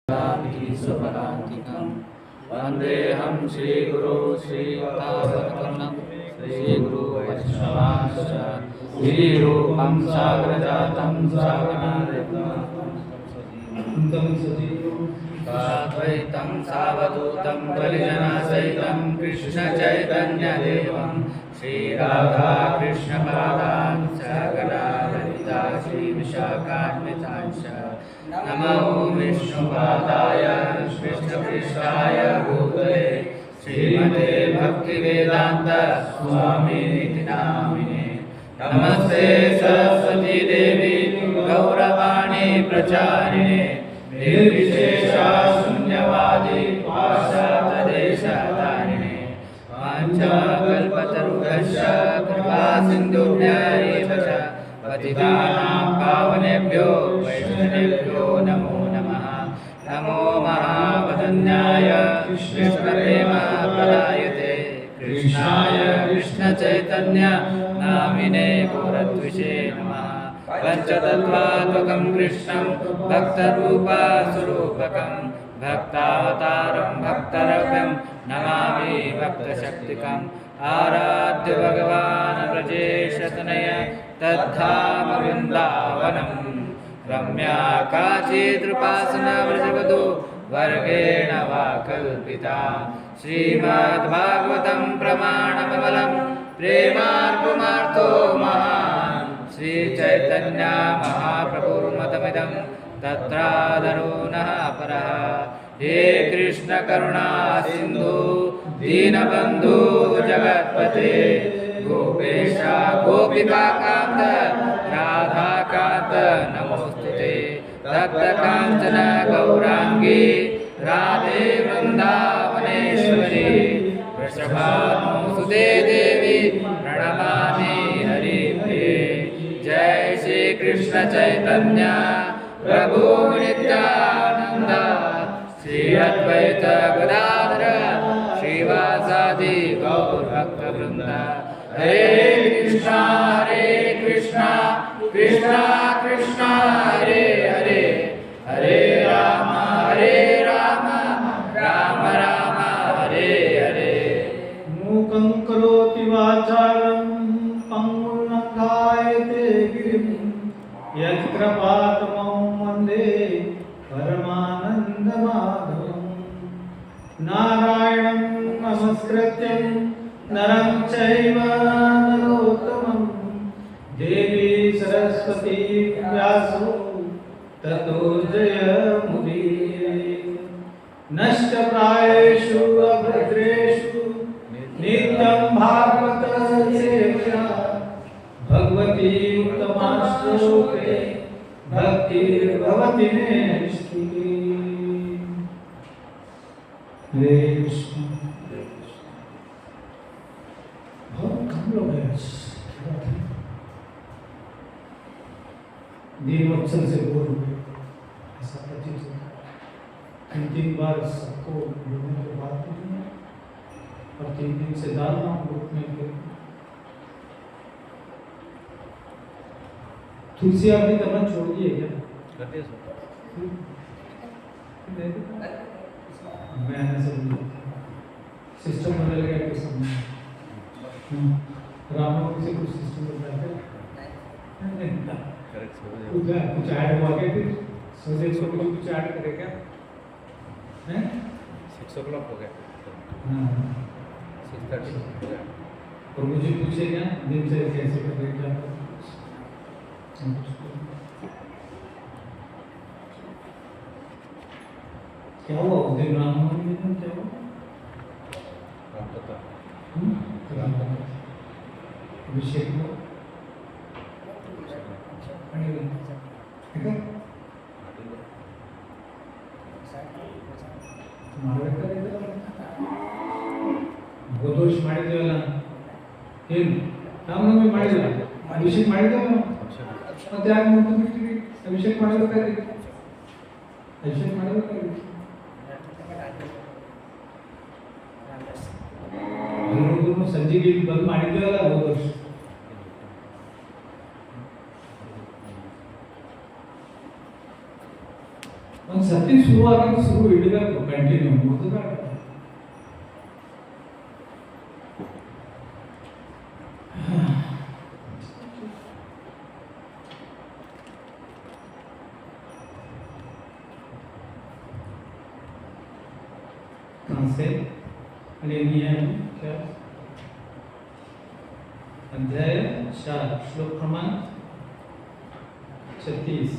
सुफलान्तिकं वन्देऽहं श्रीगुरो श्रीवतापदकमलं श्रीगुरो वैष्णवांश्च श्रीरूपं साग्रजातं साद्वैतं सावधूतं परिजनसहितं कृष्णचैतन्यदेवं श्रीराधा कृष्णपादान् सकला ललिता श्रीविशाखान्वितांश्च नमो विष्णुपादाय कृष्णपृष्ठाय भूतले श्रीमते भक्तिवेदान्त स्वामिनिति नामिने नमस्ते सरस्वती देवी गौरवाणी प्रचारिणे निर्विशेषा शून्यवादी पाश्चात्यदेशतारिणे वाञ्छाकल्पतरुभ्यश्च कृपासिन्धुभ्य एव च पतितानां पावनेभ्यो वैष्णवेभ्यो नमो नमः। नमो महावदन्याय कृष्णप्रेमप्रदायते कृष्णाय कृष्णचैतन्य नामिने गौरद्विषे नमः। पंचतत्त्वात्मकं कृष्णं भक्तरूपस्वरूपकं भक्तावतारं भक्तरव्यं नमामि भक्तशक्तिकम् आराध्य भगवान् ब्रजेशतनय तद्धाम वृन्दावनं रम्या काचिद्रुपासना व्रजवधू वर्गेण वा कल्पिता श्रीमद्भागवतं प्रमाणमबलं प्रेमार्पुमार्थो महान् श्रीचैतन्य महाप्रभुर्मतमिदं तत्रादरो नः परः। हे कृष्ण करुणा सिन्धु दीनबन्धु जगत्पते गोपेश गोपिकान्त राधाकान्त नमोस्तुते तप्तकाञ्चन गौराङ्गी राधे वृन्दावनेश्वरी वृषभानुसुते देवी प्रणमामि हरिप्रिये। जय श्री कृष्ण चैतन्य प्रभु नित्यानंद श्री अद्वैत गदाधर श्रीवासादि गौर भक्तवृंद। हरे कृष्णा कृष्णा कृष्णा हरे हरे हरे राम राम राम हरे हरे। मूकं करोति वाचालं पंगुं लङ्घयते गिरिं यत्कृपातमं वन्दे परमानन्दमाधवम्। नारायणं नमस्कृत्य नरं चैव नरोत्तमं देवी सरस्वती व्यासो ततो जयमुदीरये। नष्टप्रायेषु अभद्रेषु नित्यं भागवत सेव्या भगवती उत्तमाश्लोके भक्तिर्भवति मे निष्ठिकी। हरे कृष्ण। बहुत कम लोग हैं दीनवत्सल से बोल हुए, ऐसा प्रतीत होता है। 3 बार सबको बोलने के बाद और 3 दिन से डालना ग्रुप में तुलसी आपने करना छोड़ दिए क्या? करते हैं मैंने समझा सिस्टम बदल गया कुछ समझ रामों से कुछ सिस्टम बदल गया कुछ ऐड हुआ क्या? फिर सोचे इसको कुछ ऐड करे क्या? हैं 6 o'clock हो गया। हाँ 6:30 हो गया। और मुझे पूछे क्या दिन से कैसे करें क्या? क्या हुआ उस दिन रामनवमी में क्या हुआ? रामकथा अभिषेक हुआ गोदोष ಮಾಡಿದೇವಲ್ಲ ಏನು ರಾಮನವಮಿ ಮಾಡಿಲ್ಲ ಅಭಿಷೇಕ ಮಾಡಿದೇವ ಮತ್ತೆ ಯಾಕೆ ಮಾಡ್ತೀವಿ ಅಭಿಷೇಕ ಮಾಡಬೇಕಾದ್ರೆ ಅಭಿಷೇಕ ಮಾಡಬೇಕಾದ್ರೆ ಸಂಜೆಗೆ ಬಂದು ಮಾಡಿದ್ದೇವಲ್ಲ ಹೋದ ವರ್ಷ ಒಂದು ಸತ್ಯ ಶುರುವಾಗಿ ಶುರು ಹಿಡಿಬೇಕು ಕಂಟಿನ್ಯೂ ಮುಗಿದ कहाँ से ले लिया है क्या अध्याय 4 श्लोक क्रमांक 36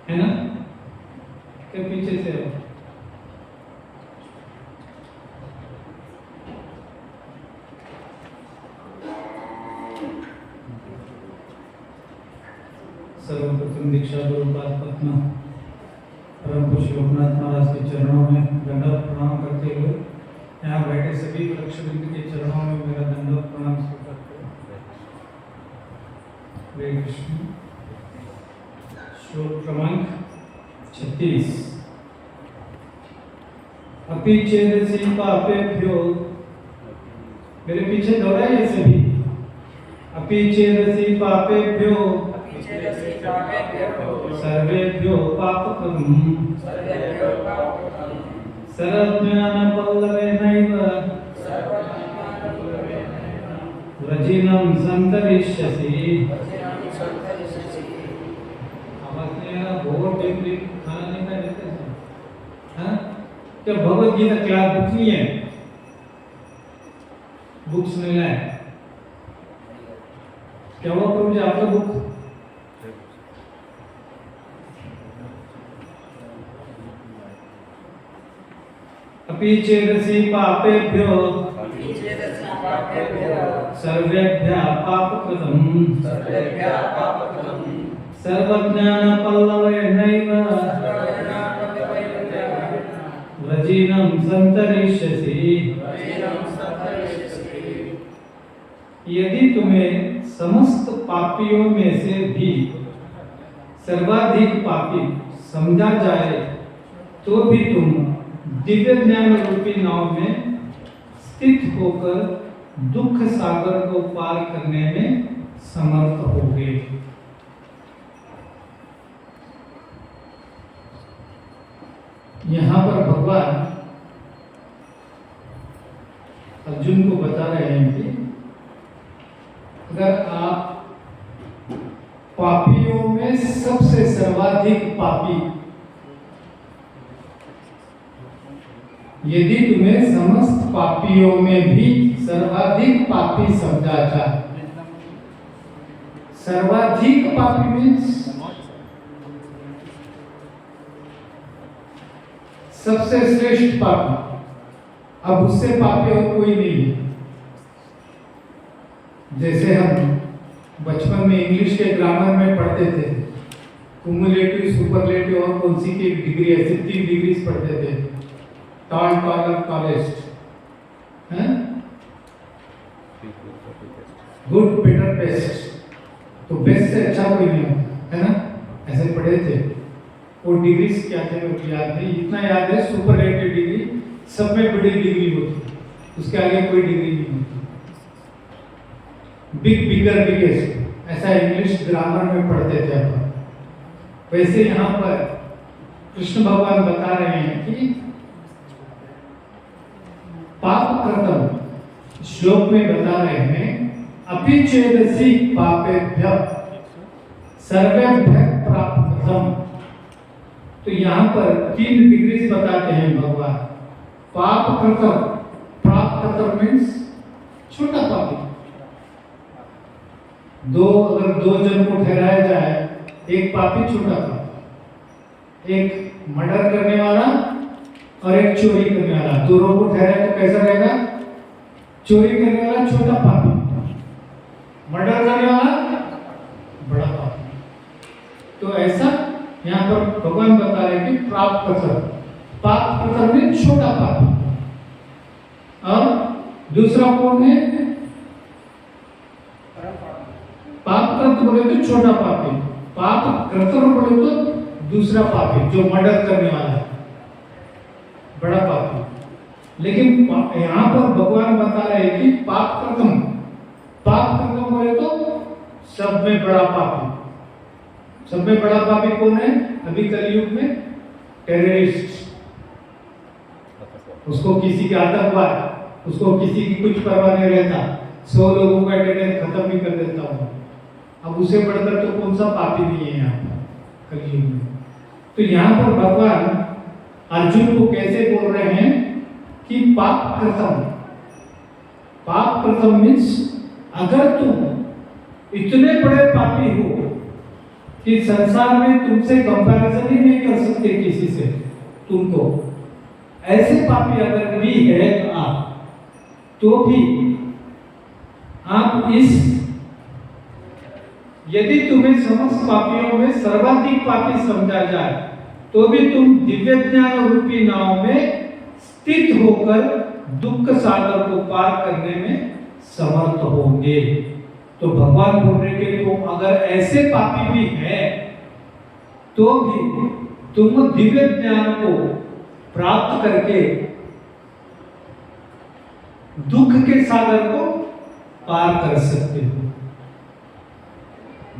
है ना क्या पीछे से हो सर्वप्रथम दीक्षा गुरुपाद पद्मा परम पूज्य लोकनाथ महाराज के चरणों में दंडवत प्रणाम करते हुए यहाँ बैठे सभी लक्षबिंद के चरणों में मेरा दंडवत प्रणाम स्वीकार करें। हरे कृष्ण। श्लोक क्रमांक 36 अपि चेदसि पापेभ्यो, मेरे पीछे दोहराइए सभी। अपि चेदसि पापेभ्यो सर्वेभ्यो पापकृतं सर्वज्ञानपल्लवेनैव व्रजिनं सन्तरिष्यसि। आवाज नहीं आ रहा, बहुत डीपली खाना नहीं खा लेते हैं। क्या भगवत गीता क्लास बुक नहीं है? बुक्स नहीं लाए क्या? वो प्रभु जी आपका बुक अपि चेदसि पापेभ्यो सर्वेभ्यः पापकृतं सर्वज्ञानपल्लवेनैव व्रजिनं सन्तरिष्यसि। यदि तुम्हें समस्त पापियों में से भी सर्वाधिक पापी समझा जाए तो भी तुम दिव्य ज्ञान रूपी नाव में स्थित होकर दुख सागर को पार करने में समर्थ होगे। यहाँ पर भगवान अर्जुन को बता रहे हैं कि अगर आप पापियों में सबसे सर्वाधिक पापी, यदि तुम्हें समस्त पापियों में भी सर्वाधिक पापी समझा जाए, सर्वाधिक पापी मीन्स सबसे श्रेष्ठ पापी, अब उससे पापी और कोई नहीं है। जैसे हम बचपन में इंग्लिश के ग्रामर में पढ़ते थे, कुमुलेटिव, सुपरलेटिव और कौन सी की डिग्री है, 3 डिग्रीज पढ़ते थे, टॉल, टॉलर, टॉलेस्ट, हैं, गुड, बेटर, बेस्ट। तो बेस्ट से अच्छा कोई नहीं है ना, ऐसे पढ़े थे। वो डिग्रीज क्या थे मेरे को याद नहीं, इतना याद है सुपरलेटिव डिग्री सब में बड़ी डिग्री होती है, उसके आगे कोई डिग्री नहीं होती। बिग, बिगर, बिगेस्ट, ऐसा इंग्लिश ग्रामर में पढ़ते थे अपन। वैसे यहाँ पर कृष्ण भगवान बता रहे हैं कि पाप कृतं, श्लोक में बता रहे हैं अपि चेदसि पापेभ्यः सर्वेभ्यः पापकृतं। तो यहाँ पर 3 डिग्रीज बताते हैं भगवान। पाप कृतं, पाप कृतं मीन्स छोटा पापी। अगर 2 जन को ठहराया जाए, एक पापी छोटा पापी, एक मर्डर करने वाला और एक चोरी करने वाला, दोनों को ठहराए तो कैसा रहेगा? चोरी करने वाला छोटा पापी, मर्डर करने वाला बड़ा पापी। तो ऐसा यहाँ पर भगवान बता रहे कि पाप कृतं में छोटा पापी, और दूसरा कौन है? पाप कृत बोले तो छोटा पापी, पाप कृतं बोले तो दूसरा पापी जो मर्डर करने वाला है, बड़ा पापी। लेकिन यहाँ पर भगवान बता रहे हैं कि पाप कृतं बोले तो सब में बड़ा पापी, सब में बड़ा पापी कौन है अभी कलयुग में? टेररिस्ट। उसको किसी के आतंकवाद, उसको किसी की कुछ परवाह नहीं रहता, 100 लोगों का अटेंडेंस खत्म भी कर देता हूँ। अब उसे बढ़कर तो कौन सा पापी नहीं है यहाँ पर कलयुग में। तो यहाँ पर भगवान अर्जुन को कैसे बोल रहे हैं कि पाप कृतम। पाप कृतम मीन्स अगर तुम इतने बड़े पापी हो कि संसार में तुमसे कंपैरिजन ही नहीं कर सकते किसी से, तुमको ऐसे पापी अगर भी है तो भी आप इस, यदि तुम्हें समस्त पापियों में सर्वाधिक पापी समझा जाए तो भी तुम दिव्य ज्ञान रूपी नाव में स्थित होकर दुख सागर को पार करने में समर्थ होंगे। तो भगवान बोल रहे कि तुम अगर ऐसे पापी भी हैं तो भी तुम दिव्य ज्ञान को प्राप्त करके दुख के सागर को पार कर सकते हो।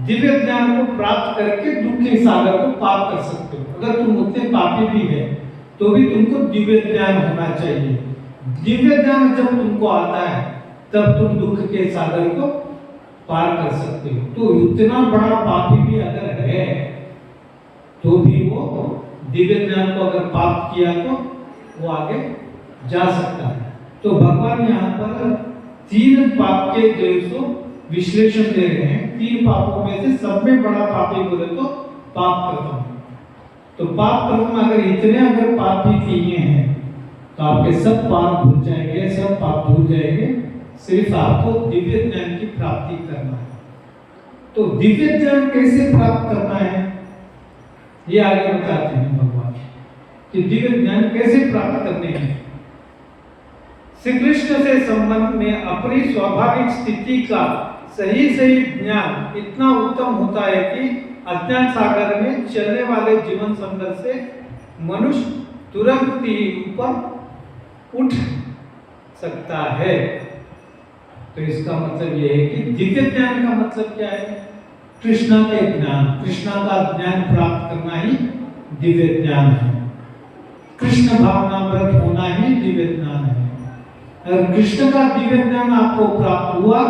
दिव्य ज्ञान को प्राप्त करके दुख के सागर को पार कर सकते हो। अगर तुम उतने पापी भी है तो भी तुमको दिव्य ज्ञान होना चाहिए। दिव्य ज्ञान जब तुमको आता है तब तुम दुख के सागर को पार कर सकते हो। तो इतना बड़ा पापी भी अगर है तो भी वो दिव्य ज्ञान को अगर प्राप्त किया तो वो आगे जा सकता है। तो भगवान यहाँ पर 3 पाप के जो विश्लेषण दे रहे हैं। 3 पापों में से सब में बड़ा पापी बोले तो पाप कृतम। तो पाप कृतम अगर पाप ही किए हैं तो आपके सब पाप धुल जाएंगे, सब पाप धुल जाएंगे। सिर्फ आपको दिव्य ज्ञान की प्राप्ति करना है। तो दिव्य ज्ञान कैसे प्राप्त करना है ये आगे बताते हैं भगवान कि दिव्य ज्ञान कैसे प्राप्त करने हैं। श्री कृष्ण से संबंध में अपनी स्वाभाविक स्थिति का सही ज्ञान इतना उत्तम होता है कि अज्ञान सागर में चलने वाले जीवन संघर्ष से मनुष्य तुरंत ही ऊपर उठ सकता है। तो इसका मतलब यह है कि दिव्य ज्ञान का मतलब क्या है? कृष्णा के ज्ञान, कृष्णा का ज्ञान प्राप्त करना ही दिव्य ज्ञान है। कृष्ण भावनामृत होना ही दिव्य ज्ञान है। अगर कृष्ण का दिव्य ज्ञान आपको प्राप्त हुआ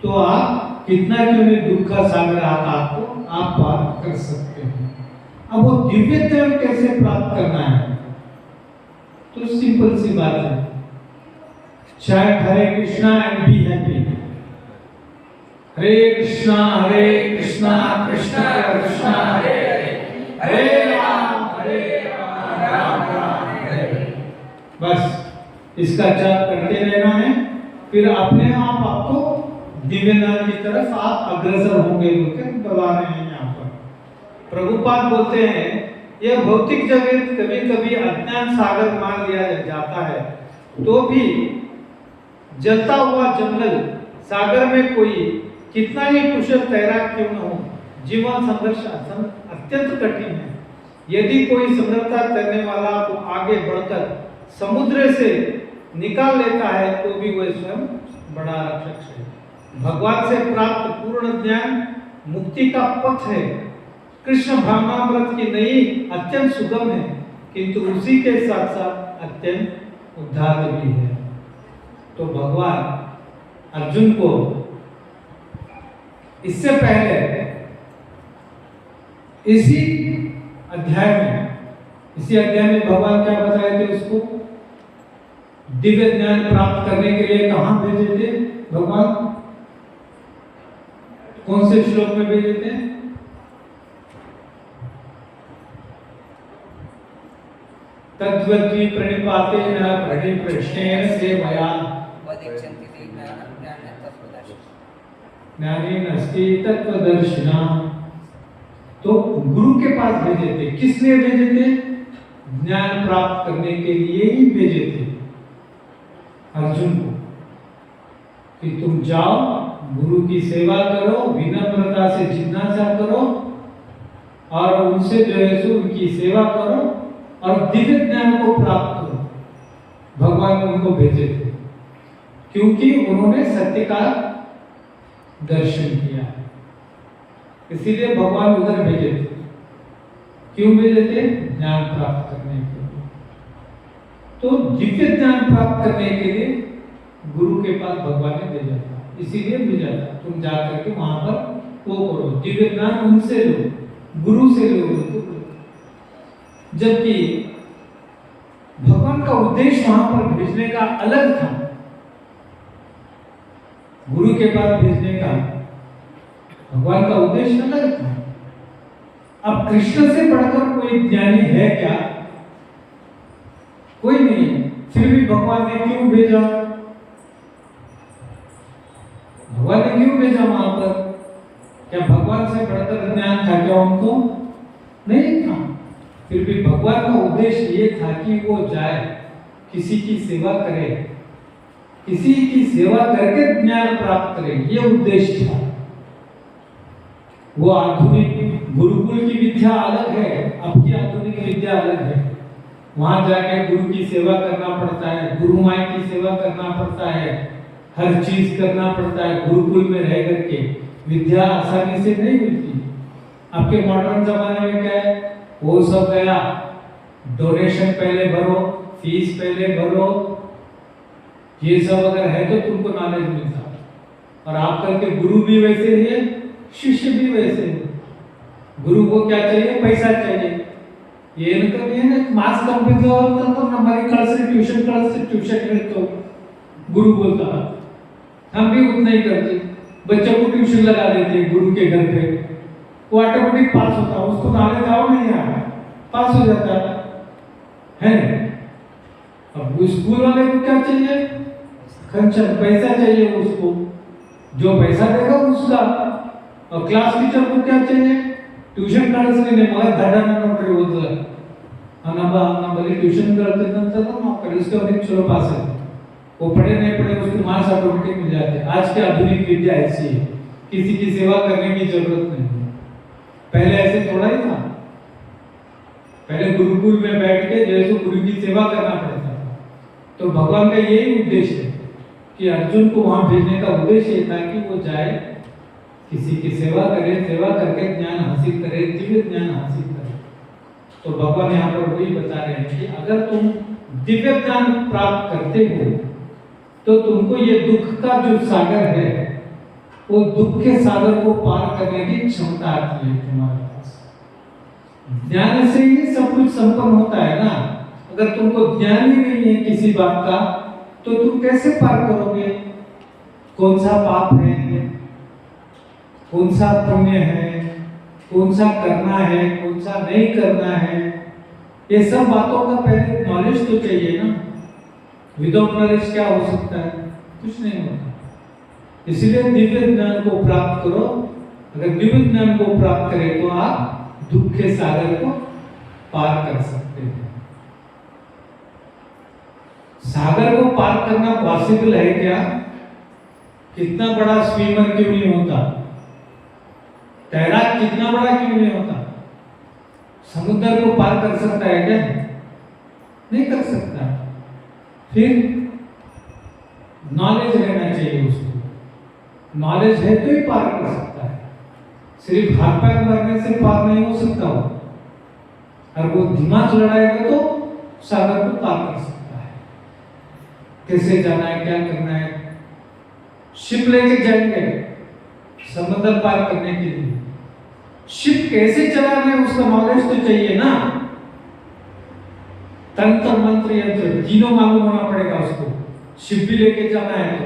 तो आप कितना क्यों नहीं दुख का सागर आपको आप पार कर सकते हो। अब वो दिव्य ज्ञान कैसे प्राप्त करना है? तो सिंपल सी बात है, शायद हरे कृष्णा एंड बी हैप्पी। हरे कृष्णा कृष्णा कृष्णा हरे हरे, हरे राम राम राम हरे हरे। बस इसका जाप करते रहना है, फिर अपने आप आपको दिव्य ज्ञान की तरफ आप अग्रसर होंगे बोलकर बता रहे हैं। यहाँ पर प्रभुपाद बोलते हैं यह भौतिक जगत कभी कभी अज्ञान सागर मान लिया जाता है तो भी जलता हुआ जंगल सागर में कोई कितना ही कुशल तैराक क्यों न हो, जीवन संघर्ष अत्यंत कठिन है। यदि कोई समर्था करने वाला को आगे बढ़कर समुद्र से निकाल लेता है तो भी वह स्वयं बड़ा रक्षक है। भगवान से प्राप्त पूर्ण ज्ञान मुक्ति का पथ है। कृष्ण भावनामृत की नई अत्यंत सुगम है किंतु उसी के साथ साथ अत्यंत उद्धार भी है। तो भगवान अर्जुन को इससे पहले इसी अध्याय में भगवान क्या बताए थे उसको? दिव्य ज्ञान प्राप्त करने के लिए कहां भेजे थे भगवान? कौन से श्लोक में भेजे थे? तद्वद्वी प्रणिपातेन प्रणिप्रश्नेन सेवया ज्ञानेन अस्ति तत्वदर्शिना। तो गुरु के पास भेजे थे। किस लिए भेजे थे? ज्ञान प्राप्त करने के लिए ही भेजे थे अर्जुन को कि तुम जाओ गुरु की सेवा करो, विनम्रता से जिज्ञासा करो और उनसे जो है सो उनकी सेवा करो और दिव्य ज्ञान को प्राप्त करो। भगवान ने उनको भेजे थे क्योंकि उन्होंने सत्य का दर्शन किया। इसीलिए भगवान उधर भेजे थे। क्यों भेजे थे? ज्ञान प्राप्त करने के लिए। तो दिव्य ज्ञान प्राप्त करने के लिए गुरु के पास भगवान ने भेजा था, इसीलिए भेजा था तुम जा करके वहां पर वो करो, दिव्य ज्ञान उनसे लो, गुरु से लो। जबकि भगवान का उद्देश्य वहां पर भेजने का अलग था, गुरु के पास भेजने का भगवान का उद्देश्य अलग था। अब कृष्ण से बढ़कर कोई ज्ञानी है क्या? कोई नहीं है। फिर भी भगवान ने क्यों भेजा? भगवान ने क्यों भेजा वहां पर? क्या भगवान से बढ़कर ज्ञान था क्या उनको? नहीं था। फिर भी भगवान का उद्देश्य ये था कि वो जाए, किसी की सेवा करे, किसी की सेवा करके ज्ञान प्राप्त करे, ये उद्देश्य था। वो आधुनिक गुरुकुल की विद्या अलग है, अब की आधुनिक विद्या अलग है। वहां जाके गुरु की सेवा करना पड़ता है, गुरु माई की सेवा करना पड़ता है, हर चीज करना पड़ता है। गुरुकुल में रह करके विद्या आसानी से नहीं मिलती। आपके मॉडर्न जमाने में क्या है? वो सब गया, डोनेशन पहले भरो, फीस पहले भरो, ये सब अगर है तो तुमको नॉलेज मिलता। और आजकल के गुरु भी वैसे ही है, शिष्य भी वैसे है। गुरु को क्या चाहिए? पैसा चाहिए। ये नहीं है ना, मास कंपनी तो हमारी कल से ट्यूशन तो गुरु बोलता है, हम भी उतना ही करते, बच्चों को ट्यूशन लगा देते गुरु के घर पे, वो ऑटोमेटिक पास होता है, उसको नॉलेज आओ नहीं आया, पास हो जाता है। अब स्कूल वाले को क्या चाहिए? खर्चा, पैसा चाहिए उसको, जो पैसा देगा उसका। और क्लास टीचर को क्या चाहिए? ट्यूशन कळसले मग धडाना नोकरी होत नंबर ट्यूशन करते नंतर नौकरी, उसके बाद एक चलो पास है, वो पढ़े नहीं पढ़े उसको मार्क्स ऑटोमेटिक मिल जाते हैं। आज की आधुनिक विद्या ऐसी है, किसी की सेवा करने की जरूरत नहीं है। पहले ऐसे थोड़ा ही था। पहले गुरुकुल में बैठ के जैसे गुरु की सेवा करना पड़ता था। तो भगवान का यही उद्देश्य है कि अर्जुन को वहां भेजने का उद्देश्य ये था कि वो जाए, किसी की सेवा करे, सेवा करके ज्ञान हासिल करे, दिव्य ज्ञान हासिल करे। तो भगवान यहाँ पर वही बता रहे हैं कि अगर तुम दिव्य ज्ञान प्राप्त करते हो तो तुमको ये दुख का जो सागर है, वो दुख के सागर को पार करने की क्षमता आती है तुम्हारे पास। ज्ञान से ही सब कुछ संपन्न होता है ना। अगर तुमको ज्ञान ही नहीं है किसी बात का तो तुम कैसे पार करोगे? कौन सा पाप है, कौन सा पुण्य है, कौन सा करना है, कौन सा नहीं करना है, ये सब बातों का पहले नॉलेज तो चाहिए ना। विदाउट नॉलेज क्या हो सकता है? कुछ नहीं होता। इसलिए दिव्य ज्ञान को प्राप्त करो। अगर दिव्य ज्ञान को प्राप्त करें तो आप दुख के सागर को पार कर सकते हैं। सागर को पार करना पॉसिबल है क्या? कितना बड़ा स्विमर क्यों नहीं होता, तैराक कितना बड़ा क्यों नहीं होता, समुद्र को पार कर सकता है क्या? नहीं कर सकता। फिर नॉलेज रहना चाहिए उसको। नॉलेज है तो ही पार कर सकता है। सिर्फ हाथ पैर मारने से पार नहीं हो सकता हो। और वो दिमाग लड़ाएगा तो सागर को पार कर सकता है। कैसे जाना है, क्या करना है, शिप लेके जाएंगे समुद्र पार करने के लिए। शिप कैसे चलाना है उसका नॉलेज तो चाहिए ना। तंत्र मंत्र यंत्र तीनों मालूम होना पड़ेगा उसको। शिप भी लेके जाना है तो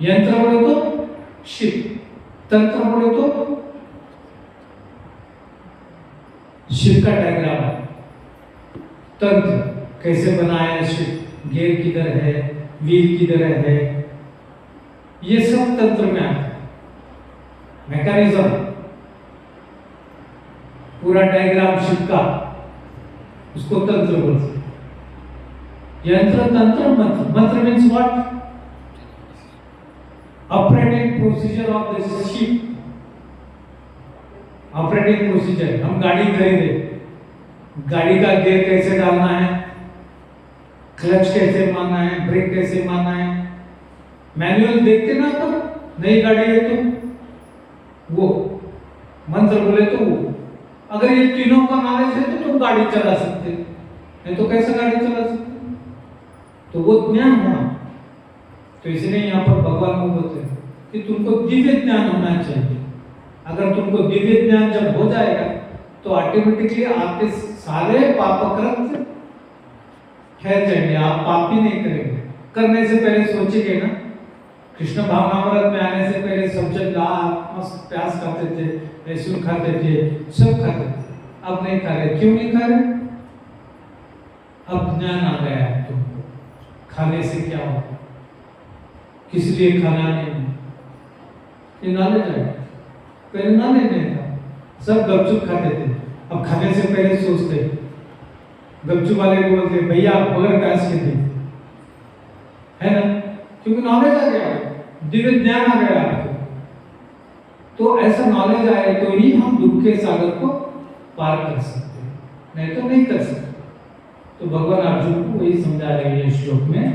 यंत्र बोले तो शिप, तंत्र बोले तो शिप का डायग्राम, तंत्र कैसे बनाया है, शिप गियर किधर है, व्हील किधर है, ये सब तंत्र में आता है। मैकेनिज्म पूरा डायग्राम शिप का, उसको तंत्र बोलते हैं। यंत्र, तंत्र, मंत्र। मंत्र means what? Operating procedure of this ship. Operating procedure, हम गाड़ी खरीदे, गाड़ी का गियर कैसे डालना है, क्लच कैसे मारना है, ब्रेक कैसे मारना है, मैनुअल देखते ना अपन। नई गाड़ी है तो वो मंत्र बोले तो वो। अगर ये तीनों का नॉलेज है तो तुम गाड़ी चला सकते, नहीं तो कैसे गाड़ी चला सकते? तो वो ज्ञान होना। तो इसलिए यहाँ पर भगवान को बोलते हैं कि तुमको दिव्य ज्ञान होना चाहिए। अगर तुमको दिव्य ज्ञान जब हो जाएगा तो ऑटोमेटिकली आपके सारे पापकृत ठहर जाएंगे, आप पाप ही नहीं करेंगे। करने से पहले सोचेंगे ना, कृष्ण भावनामृत में आने से पहले सब जन मस्त प्याज खाते थे, लहसुन खाते थे, सब खाते थे। अब नहीं खा रहे, क्यों नहीं खा रहे? अब ज्ञान आ गया है तुमको, खाने से क्या होगा, किस लिए खाना नहीं, ये नॉलेज है। पहले नॉलेज नहीं था, सब गपचुप खाते थे। अब खाने से पहले सोचते, गपचुप वाले को बोलते भैया आप बगैर प्याज के थे, है ना, क्योंकि नॉलेज आ गया, दिव्य ज्ञान आ गया आपको। तो ऐसा नॉलेज आए तो ही हम दुख के सागर को पार कर सकते हैं, नहीं तो नहीं कर सकते। तो भगवान अर्जुन को वही समझा रहे हैं श्लोक में,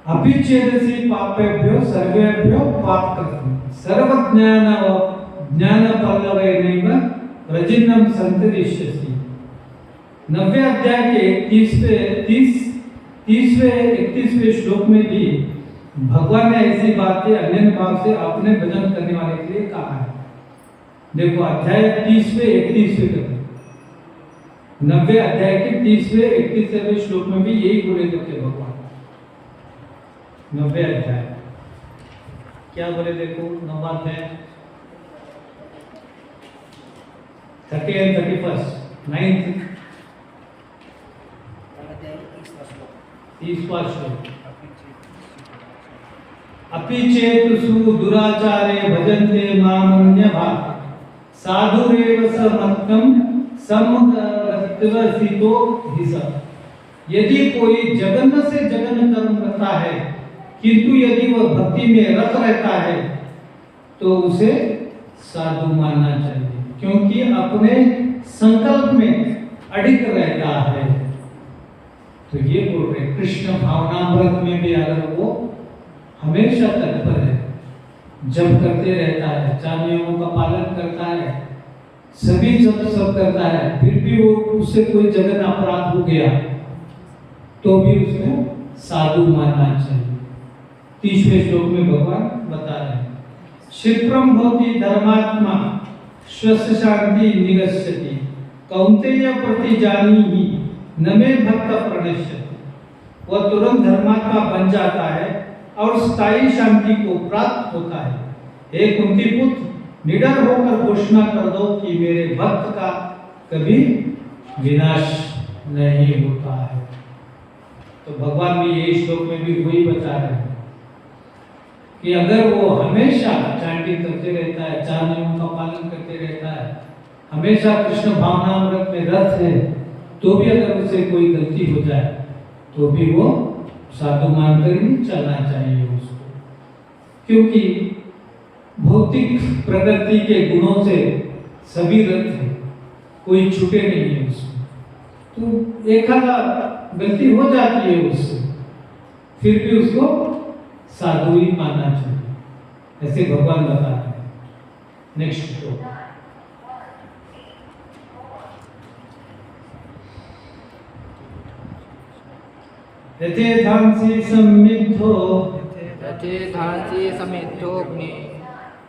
अपिच्छेदसि पापेभ्यो सर्वेभ्यो पापकृतं सर्वज्ञान ज्ञान पल्लवैनैव प्रजिन्नं संतरिष्यसि। 90वें अध्याय के 31वें श्लोक में भी भगवान ने ऐसी बातें अन्य भाव से अपने भजन करने वाले के लिए कहा है। देखो अध्याय 30वें 31वें का 90वें अध्याय के 30वें 31वें श्लोक में भी यही बोले थे भगवान। 90वें अध्याय क्या बोले देखो, 9वां अध्याय 30 and 31 9th 30वां श्लोक, अपि चेतुषु दुराचारे भजन्ते मामन्यभाग साधुरेव स मत्तं समगतिवसितो हिस। यदि कोई जघन्य से जघन्य कर्म करता है किंतु यदि वह भक्ति में रत रहता है तो उसे साधु मानना चाहिए, क्योंकि अपने संकल्प में अडिग रहता है। तो ये बोल रहे कृष्ण भावनामृत में भी अगर वो हमेशा तत्पर है, जब करते रहता है, चार नियमों का पालन करता है, सभी सब करता है, फिर भी वो उससे कोई जघन्य अपराध हो गया तो भी उसको साधु मानना चाहिए। 30वें श्लोक में भगवान बता रहे हैं, क्षिप्रम भवति धर्मात्मा स्वस्थ शांति निगच्छति कौन्तेय प्रतिजानीहि न मे भक्त प्रणश्यति। वह तुरंत धर्मात्मा बन जाता है और स्थायी शांति को प्राप्त होता है। हे कुंती पुत्र, निडर होकर घोषणा कर दो कि मेरे भक्त का कभी विनाश नहीं होता है। तो भगवान भी यही श्लोक में भी वही बता रहे हैं कि अगर वो हमेशा चैंटिंग करते रहता है, चार नियमों का पालन करते रहता है, हमेशा कृष्ण भावनामृत में रत है, तो भी अगर उससे कोई गलती हो जाए तो भी वो साधु मानकर ही चलना चाहिए उसको, क्योंकि भौतिक प्रकृति के गुणों से सभी रत है, कोई छूटे नहीं है उसको। तो एक गलती हो जाती है उससे, फिर भी उसको साधु ही मानना चाहिए, ऐसे भगवान बताते हैं। नेक्स्ट श्लोक, यथेधांसि सम्मिद्धो यथेधांसि समिद्धोऽग्नि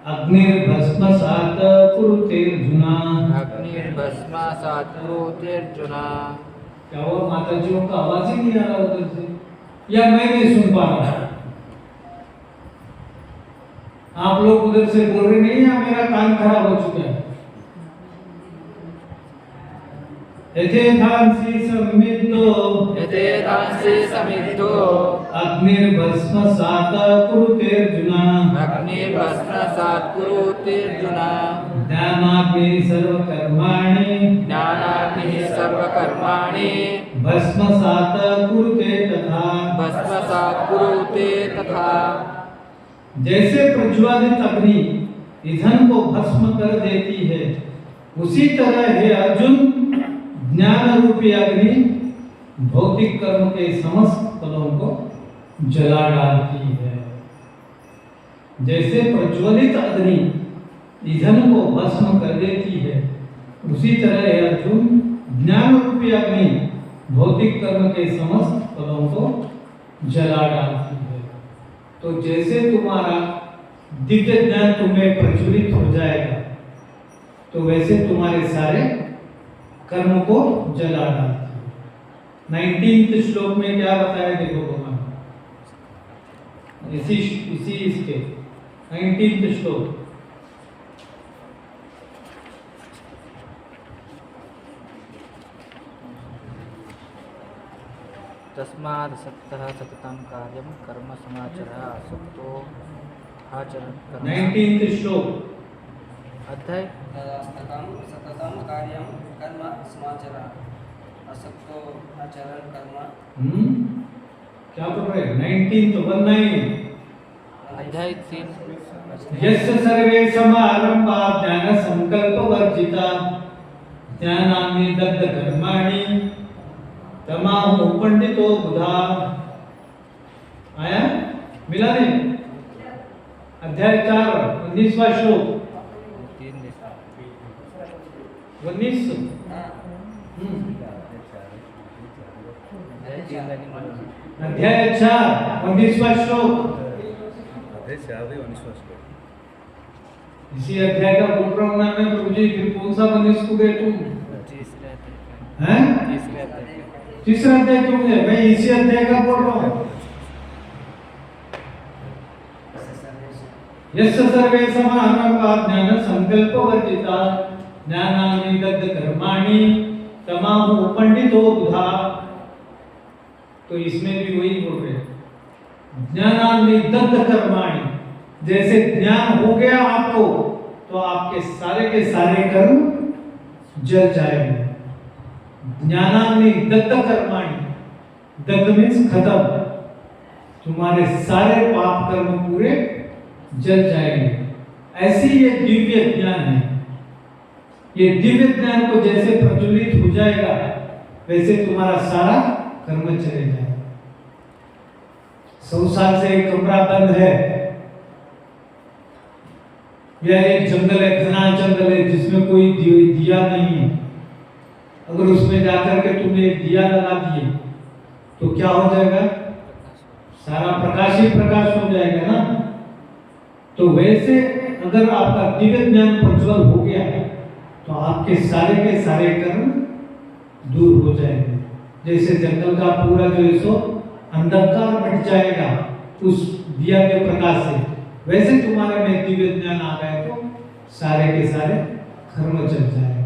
अग्निर्भस्मसात् कुरुतेर्जुना। अग्निर्भस्मसात् कुरुतेर्जुना। क्या हुआ, माताजियों का आवाज ही नहीं आ रहा उधर से, या मैं नहीं सुन पा रहा? आप लोग उधर से बोल रहे नहीं, या मेरा कान खराब हो चुका है? यथेधांसि समिद्धो अग्निर्भस्मसात् कुरुतेर्जुना। अग्निर्भस्मसात् कुरुतेर्जुना। ज्ञानाग्निः सर्वकर्माणि भस्मसात् कुरुते तथा। भस्मसात् कुरुते तथा। जैसे प्रज्वलित अग्नि ईंधन को भस्म कर देती है, उसी तरह हे अर्जुन ज्ञान रूपी अग्नि भौतिक कर्म के समस्त फलों को जला डालती है। जैसे प्रज्वलित अग्नि ईंधन को भस्म कर देती है, उसी तरह हे अर्जुन ज्ञान रूपी अग्नि भौतिक कर्म के समस्त फलों को जला डालती है। तो जैसे तुम्हारा दिव्य ज्ञान तुम्हें प्रज्वलित हो जाएगा, तो वैसे तुम्हारे सारे कर्म को जला डालती है। 19वें श्लोक में क्या बताया देखो भगवान, इसी इसके 19वें श्लोक, तस्माद् सत्तः सततं कार्यं कर्म समाचरः असक्तो आचरण कर्म। 19वें श्लोक अध्याय सततं कार्यं कर्म समाचरः असक्तो आचरण कर्म। क्या पढ़ रहे हैं? 19 तो 19 अध्याय 3 यस्य सर्वे समारंभा ज्ञान संकल्प वर्जिता ज्ञानाग्नि दग्ध कर्माणि तमाहु पंडितो बुधा। आया मिला नहीं? अध्याय 4 19वां श्लोक 19 अध्याय 4 19वां श्लोक। इसी अध्याय का बोल रहा हूँ ना मैं प्रभु जी, फिर कौन सा 19 को गए तुम? हैं? तीसरा अध्याय क्यों है? मैं इसी अध्याय का बोल रहा हूँ। यस्य सर्वे समारंभा ज्ञान संकल्प वर्जिता ज्ञानाग्नि दग्ध कर्माणि तमाहु पंडितो बुधा। तो इसमें भी वही बोल रहे हैं, ज्ञानाग्नि दग्ध कर्माणि, जैसे ज्ञान हो गया आपको तो आपके सारे के सारे कर्म जल जाएंगे। ज्ञानाग्नि दग्ध कर्माणि, दग्ध मीन्स खत्म, तुम्हारे सारे पाप कर्म पूरे जल जाएंगे। ऐसी ये दिव्य ज्ञान है। ये दिव्य ज्ञान को जैसे प्रज्वलित हो जाएगा वैसे तुम्हारा सारा कर्म चले जाएगा। 100 साल से एक कमरा बंद है या एक जंगल है, घना जंगल है जिसमें कोई दिया नहीं है, अगर उसमें जाकर के तुमने एक दिया लगा दिए तो क्या हो जाएगा? सारा प्रकाश ही प्रकाश हो जाएगा ना। तो वैसे अगर आपका दिव्य ज्ञान प्रज्वल हो गया तो आपके सारे के सारे कर्म दूर हो जाएंगे। जैसे जंगल का पूरा जो है सो अंधकार मिट जाएगा उस दिया के प्रकाश से, वैसे तुम्हारे में दिव्य ज्ञान आ गए तो सारे के सारे कर्म चल जाएंगे।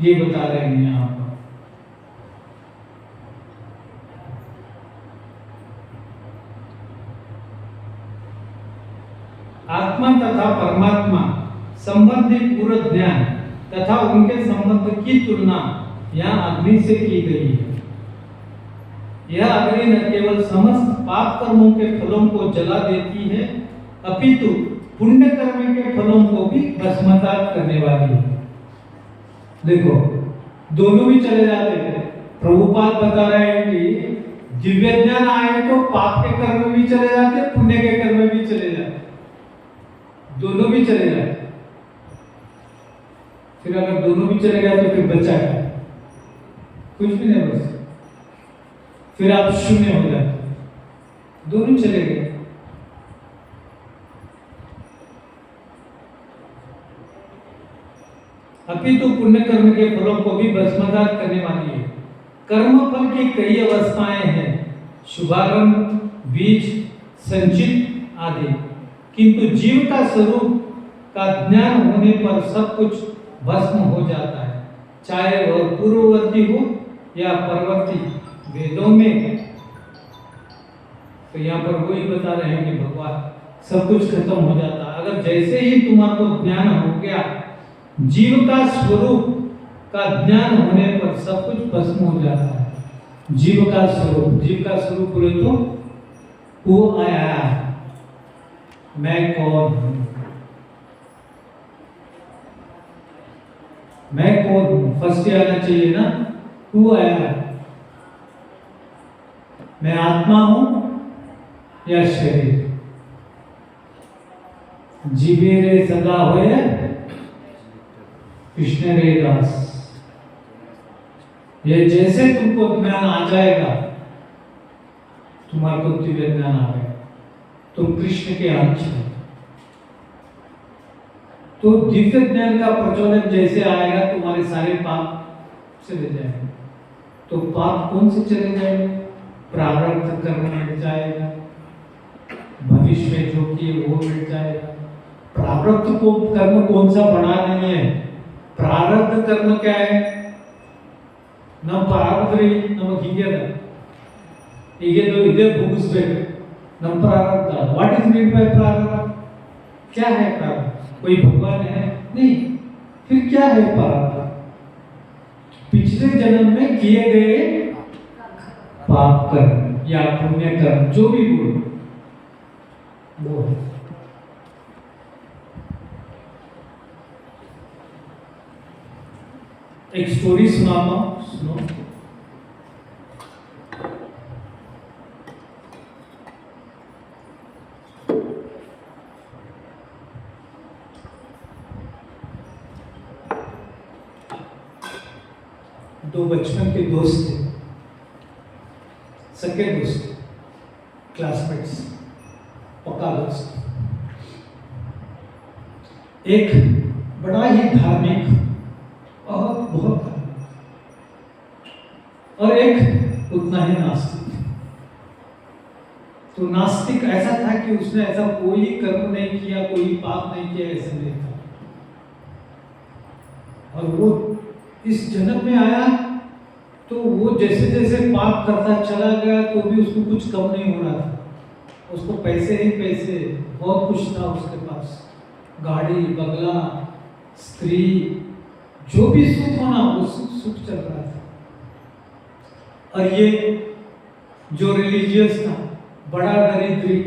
ये बता रहे हैं यहाँ पर। आत्मा तथा परमात्मा संबंधी पूर्ण ज्ञान तथा उनके संबंध की तुलना यहाँ अग्नि से की गई है। यह अग्नि न केवल समस्त पाप कर्मों के फलों को जला देती है, अपितु पुण्य कर्म के फलों को भी भस्मसात करने वाली है। देखो दोनों भी चले जाते हैं। प्रभुपाद बता रहे हैं कि दिव्य ज्ञान आए तो पाप के कर्म भी चले जाते, पुण्य के कर्म भी चले जाते, दोनों भी चले जाते। फिर अगर दोनों भी चले गए तो फिर बचा क्या? कुछ भी नहीं बचा। फिर आप शून्य हो जाते, दोनों चले गए। अपितु पुण्य कर्म के फलों को भी भस्मसात करने वाली है। कर्म फल की कई अवस्थाएं हैं, शुभारंभ, बीज, संचित आदि, किंतु जीव का स्वरूप का ज्ञान होने पर सब कुछ भस्म हो जाता है, चाहे वह पूर्ववर्ती हो या परवर्ती। वेदों में तो यहाँ पर वही बता रहे हैं कि भगवान सब कुछ खत्म हो जाता है। अगर जैसे ही तुम्हारा ज्ञान हो गया, जीव का स्वरूप का ज्ञान होने पर सब कुछ भस्म हो जाता है। जीव का स्वरूप बोले तो वो आया, मैं कौन हूं, मैं कौन हूं, फर्स्ट आना चाहिए ना। तू आया, मैं आत्मा हूं या शरीर, जीवे रे सदा होए कृष्ण रे दास। ये जैसे तुमको ज्ञान आ जाएगा, तुम्हारे को दिव्य ज्ञान आ गया, तुम कृष्ण के अंश हो। तो दिव्य ज्ञान का प्रचोदन जैसे आएगा, तुम्हारे सारे पाप चले जाएंगे। तो पाप कौन से चले जाएंगे? प्रारब्ध कर्म मिट जाएगा, भविष्य में जो किए वो मिट जाएगा। प्रारब्ध को कर्म कौन सा बड़ा नहीं है। प्रारब्ध कर्म क्या है? ನಮ್ಮ ಪ್ರಾರಬ್ಧರಿ ನಮಗೆ ಹೀಗೆದ ಹೀಗೆದು ಇದೇ ಭೋಗಿಸ್ಬೇಕು ನಮ್ಮ प्रारब्ध। व्हाट इज मीन बाय प्रारब्ध? क्या है प्रारब्ध? कोई भगवान है? नहीं। फिर क्या है प्रारब्ध? पिछले जन्म में किए गए पाप कर्म या पुण्य कर्म, जो भी बोलो वो है। एक स्टोरी सुनाता हूं, सुनो। दो बचपन के दोस्त थे, सगे दोस्त, क्लासमेट्स, पक्का दोस्त। एक बड़ा ही धार्मिक और बहुत और एक उतना ही नास्तिक। तो नास्तिक ऐसा था कि उसने ऐसा कोई कर्म नहीं किया, कोई पाप नहीं किया, ऐसा नहीं था। और वो इस जन्म में आया तो वो जैसे जैसे पाप करता चला गया तो भी उसको कुछ कम नहीं हो रहा था। उसको पैसे ही पैसे, बहुत कुछ था उसके पास, गाड़ी, बंगला, स्त्री, जो भी सुख होना वो सुख चल रहा था। और ये जो रिलीजियस था, बड़ा दरिद्री,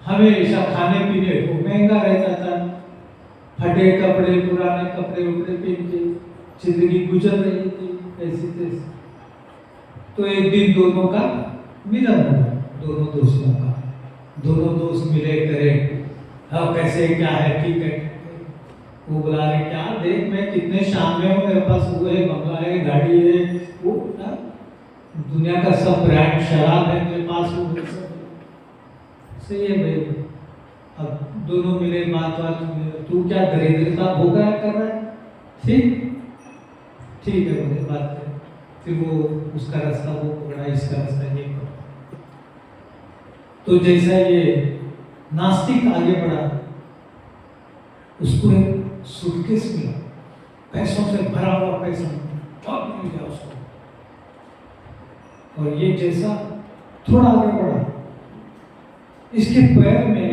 हमेशा खाने पीने को महंगा रहता था, फटे कपड़े, पुराने कपड़े उपड़े पहन के जिंदगी गुजर रही थी ऐसे तैसे। तो एक दिन दोनों का मिलन हुआ, दोनों दोस्तों का। दोनों दोस्त मिले, करे हाँ कैसे क्या है, ठीक है। वो बुला रहे, क्या देख मैं कितने शान में हूँ, मेरे पास वो है, बंगला है, गाड़ी है, वो ना दुनिया का सब ब्रांड शराब है मेरे पास, वो सही है भाई। अब दोनों मिले, बात हुई, तू क्या दरिद्रता भोगा कर रहा है? ठीक ठीक है बोले, बात करें। फिर वो उसका रास्ता वो पकड़ा, इसका रास्ता ये पकड़ा। तो जैसा ये नास्तिक आगे बढ़ा, उसको एक सूटकेस मिला, पैसों से भरा हुआ पैसा बहुत मिल गया उसको। और ये जैसा थोड़ा आगे बढ़ा, इसके पैर में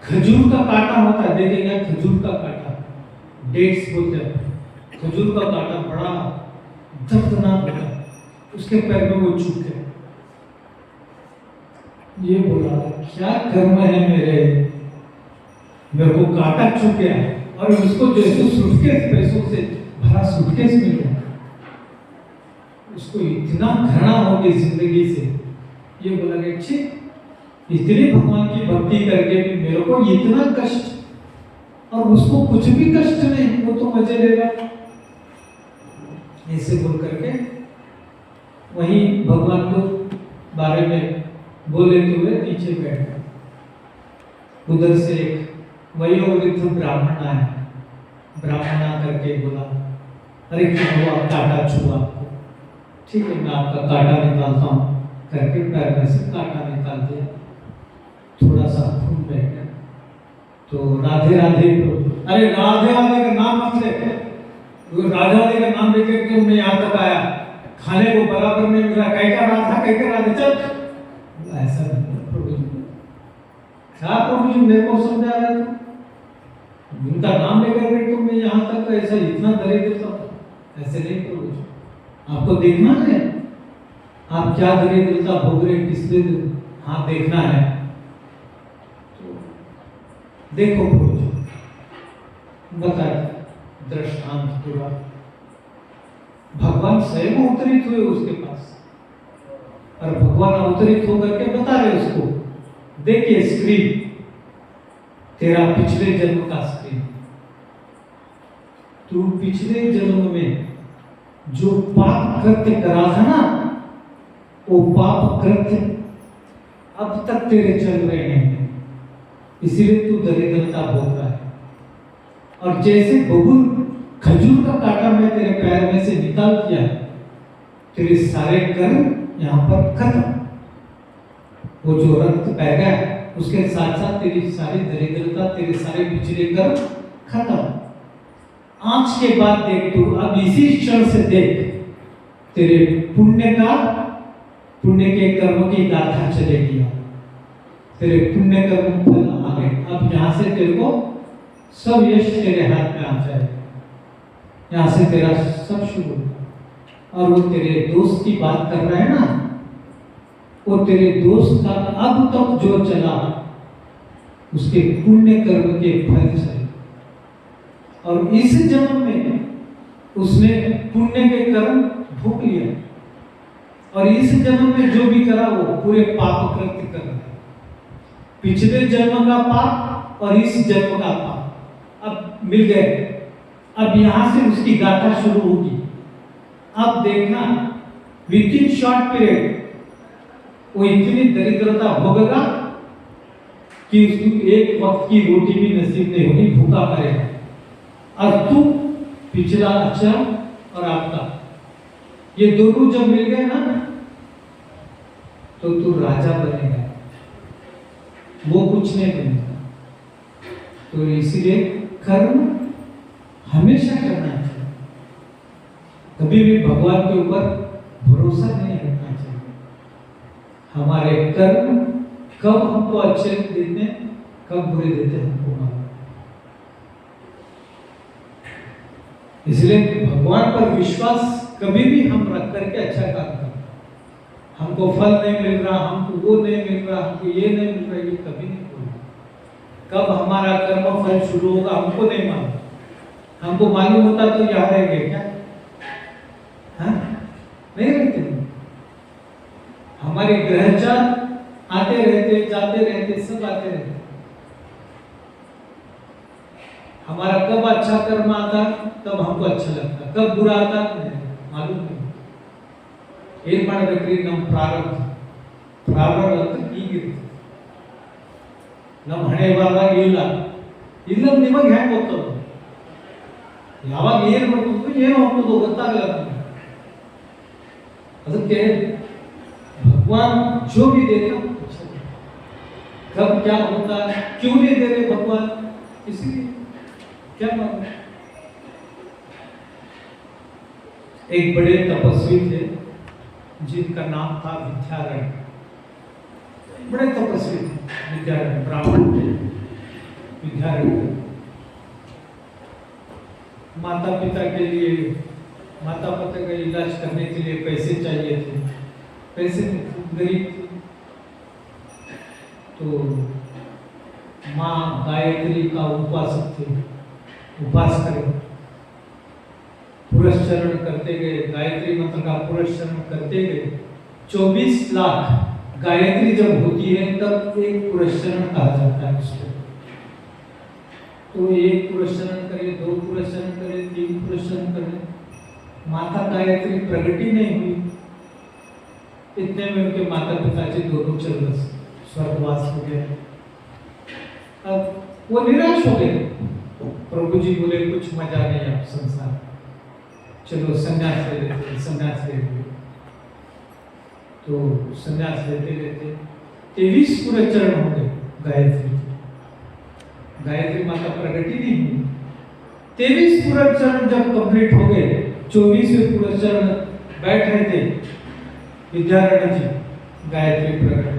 खजूर का कांटा होता है, देखेंगे खजूर का कांटा, डेट्स बोलते हैं, खजूर का कांटा बड़ा दर्दनाक होता है, उसके पैर में वो चुप गया। ये बोला क्या कर्म है मेरे को कांटा चुप गया, और उसको जैसे सूटकेस, पैसों से भरा सूटकेस मिल गया, उसको इतना घृणा हो गई जिंदगी से। ये बोला कि ठीक, इतनी भगवान की भक्ति करके भी मेरे को इतना कष्ट, और उसको कुछ भी कष्ट नहीं, वो तो मजे लेगा। ऐसे बोल करके वहीं भगवान को बारे में बोलते हुए नीचे बैठ गए। उधर से एक वयोवृद्ध ब्राह्मण आया, ब्राह्मण करके बोला, अरे क्या हुआ, कांटा छुआ? ठीक है मैं आपका कांटा निकालता हूँ करके पैर में से कांटा निकाल दिया, थोड़ा सा खून बह गया। तो राधे राधे, अरे राधे राधे का नाम मत ले, राधे राधे का नाम लेकर के मैं यहाँ तक आया, खाने को बराबर नहीं मिला, कहीं का राधा कहीं का राधे, चल ऐसा प्रभु क्या प्रभु जी मेरे को समझा रहा था, उनका नाम लेकर के तो मैं यहाँ तक ऐसा इतना दरिद्र था, ऐसे नहीं प्रभु जी। आपको देखना है आप क्या दरिद्रता भोग रहे किस दिन, हाँ देखना है तो देखो प्रभु जी, बताए दृष्टांत पूरा। भगवान स्वयं अवतरित हुए उसके पास, और भगवान अवतरित होकर के बता रहे उसको, देखिए स्क्रीन, तेरा पिछले जन्म का स्क्रीन। तू पिछले जन्म में जो पाप कृत्य करा था ना, वो पाप कृत्य अब तक तेरे चल रहे हैं, इसीलिए तू दरिद्रता भोग रहा है। और जैसे बबूल खजूर का कांटा मैं तेरे पैर में से निकाल दिया, तेरे सारे कर्म यहाँ पर खत्म। वो जो रक्त बह गया उसके साथ साथ तेरी सारी दरिद्रता, तेरे सारे पिछले कर्म खत्म। आज के बाद देख, तू अब इसी क्षण से देख, तेरे पुण्य के कर्म की गाथा चलेगी। तेरे पुण्य कर्म फल आ गए। अब यहाँ से तेरे को सब यश तेरे हाथ में आ जाएगा। यहाँ से तेरा सब शुरू होगा। और वो तेरे दोस्त की बात कर रहा है ना, वो तेरे दोस्त का अब तक जो चला उसके पुण्य कर्म के फल से, और इस जन्म में उसने पुण्य के कर्म भोग लिया, और इस जन्म में जो भी करा वो पूरे पाप कृत्य कर रहा है। पिछले जन्म का पाप और इस जन्म का पाप अब मिल गए। अब यहां से उसकी गाथा शुरू होगी। अब देखना, विद इन शॉर्ट पीरियड वो इतनी दरिद्रता भोगेगा कि उसको एक वक्त की रोटी भी नसीब नहीं होगी, भूखा मरेगा। और तू पिछला अच्छा और आपका ये दोनों जब मिल गए ना, तो तू राजा बनेगा, वो कुछ नहीं बनेगा। तो इसीलिए कर्म हमेशा करना चाहिए, कभी भी भगवान के ऊपर भरोसा नहीं रखना चाहिए। हमारे कर्म कब हमको अच्छे देते हैं, कब बुरे देते हैं, हमको मालूम। इसलिए भगवान पर विश्वास कभी भी हम रख करके अच्छा काम करें। हमको फल नहीं मिल रहा, हमको वो नहीं मिल रहा, हमको ये नहीं मिल रहा, ये कभी नहीं बोलना। कब हमारा कर्म फल शुरू होगा हमको नहीं मालूम। हमको मालूम होता तो यहाँ रहेंगे क्या? हाँ, नहीं रहते। हमारे ग्रहचार आते रहते, जाते रहते, सब आते रहते। हमारा कब अच्छा कर्म आता तब हमको अच्छा लगता, कब बुरा आता मालूम नहीं। ಏನ್ ಮಾಡಬೇಕ್ರಿ? ನಮ್ಮ ಪ್ರಾರಂಭ ಅಂತ ಹೀಗಿರುತ್ತೆ. ನಮ್ಮ ಹಣೆ ಬರದಾಗ ಇಲ್ಲ ನಿಮಗೆ ಹೆಂಗೆ ಗೊತ್ತದ? ಯಾವಾಗ ಏನು ಮಾಡ್ಬೇಕು ಏನು ಹೋಗ್ತದೋ ಗೊತ್ತಾಗಲ್ಲ ನಮಗೆ. ಅದಕ್ಕೆ भगवान जो भी देता कब क्या होता है, क्यों नहीं दे रहे भगवान, इसलिए क्या मालूम। एक बड़े तपस्वी थे जिनका नाम था विद्यारण्य। बड़े तपस्वी थे विद्यारण्य, ब्राह्मण थे विद्यारण्य। माता पिता का इलाज करने के लिए पैसे चाहिए थे, पैसे गरीब थे। तो माँ गायत्री का उपासक थे, उपास करें, पुरस्चरण करते गए, गायत्री मंत्र का पुरस्चरण करते गए। 24 लाख गायत्री जब होती है तब एक पुरस्चरण कहा जाता है उसको। तो एक पुरस्चरण करे, 2 पुरस्चरण करे, 3 पुरस्चरण करे, माता गायत्री प्रगति नहीं हुई। इतने में उनके माता पिताजी दोनों चल बस स्वर्गवास हो गए। अब वो निराश हो गए। प्रभु जी बोले कुछ मजा नहीं अब संसार, चलो संन्यास ले लेते। संन्यास ले लिए। तो संन्यास लेते 23 पुरस्चरण हो गए गायत्री माता प्रगति नहीं हुई। 23 पुरस्चरण जब कंप्लीट हो गए, 24वें पुरस्चरण बैठ रहे थे विद्यारण्य जी, गायत्री प्रकट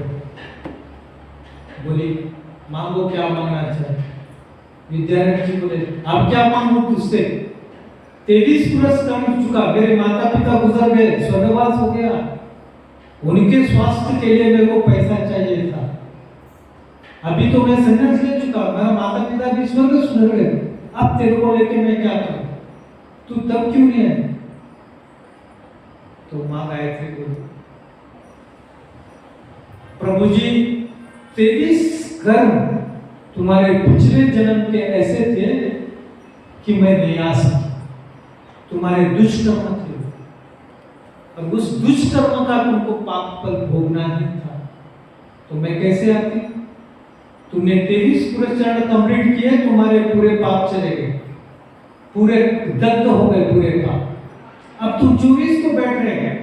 बोली मांगो क्या मांगना चाहे। विद्यारण्य जी बोले आप क्या मांगो तुझसे? 23 पुरस्कार मिल चुका, मेरे माता पिता गुजर गए, स्वर्गवास हो गया, उनके स्वास्थ्य के लिए मेरे को पैसा चाहिए था। अभी तो मैं संन्यास ले चुका, मेरा माता पिता भी स्वर्ग सुधर गए, अब तेरे को लेके मैं क्या करूं? तू तब क्यों नहीं है? तो मां गायत्री बोली प्रभु जी 23 कर्म तो तुम्हारे पिछले जन्म के ऐसे थे कि मैं नहीं आ सकी, तुम्हारे दुष्कर्म थे और उस दुष्कर्म का तुमको पाप फल भोगना ही था, तो मैं कैसे आती? तुमने 23 पुरस्कार कंप्लीट किए, तुम्हारे पूरे पाप चले गए, पूरे दग्ध हो गए पूरे पाप। अब तुम 24 को बैठ रहे हैं,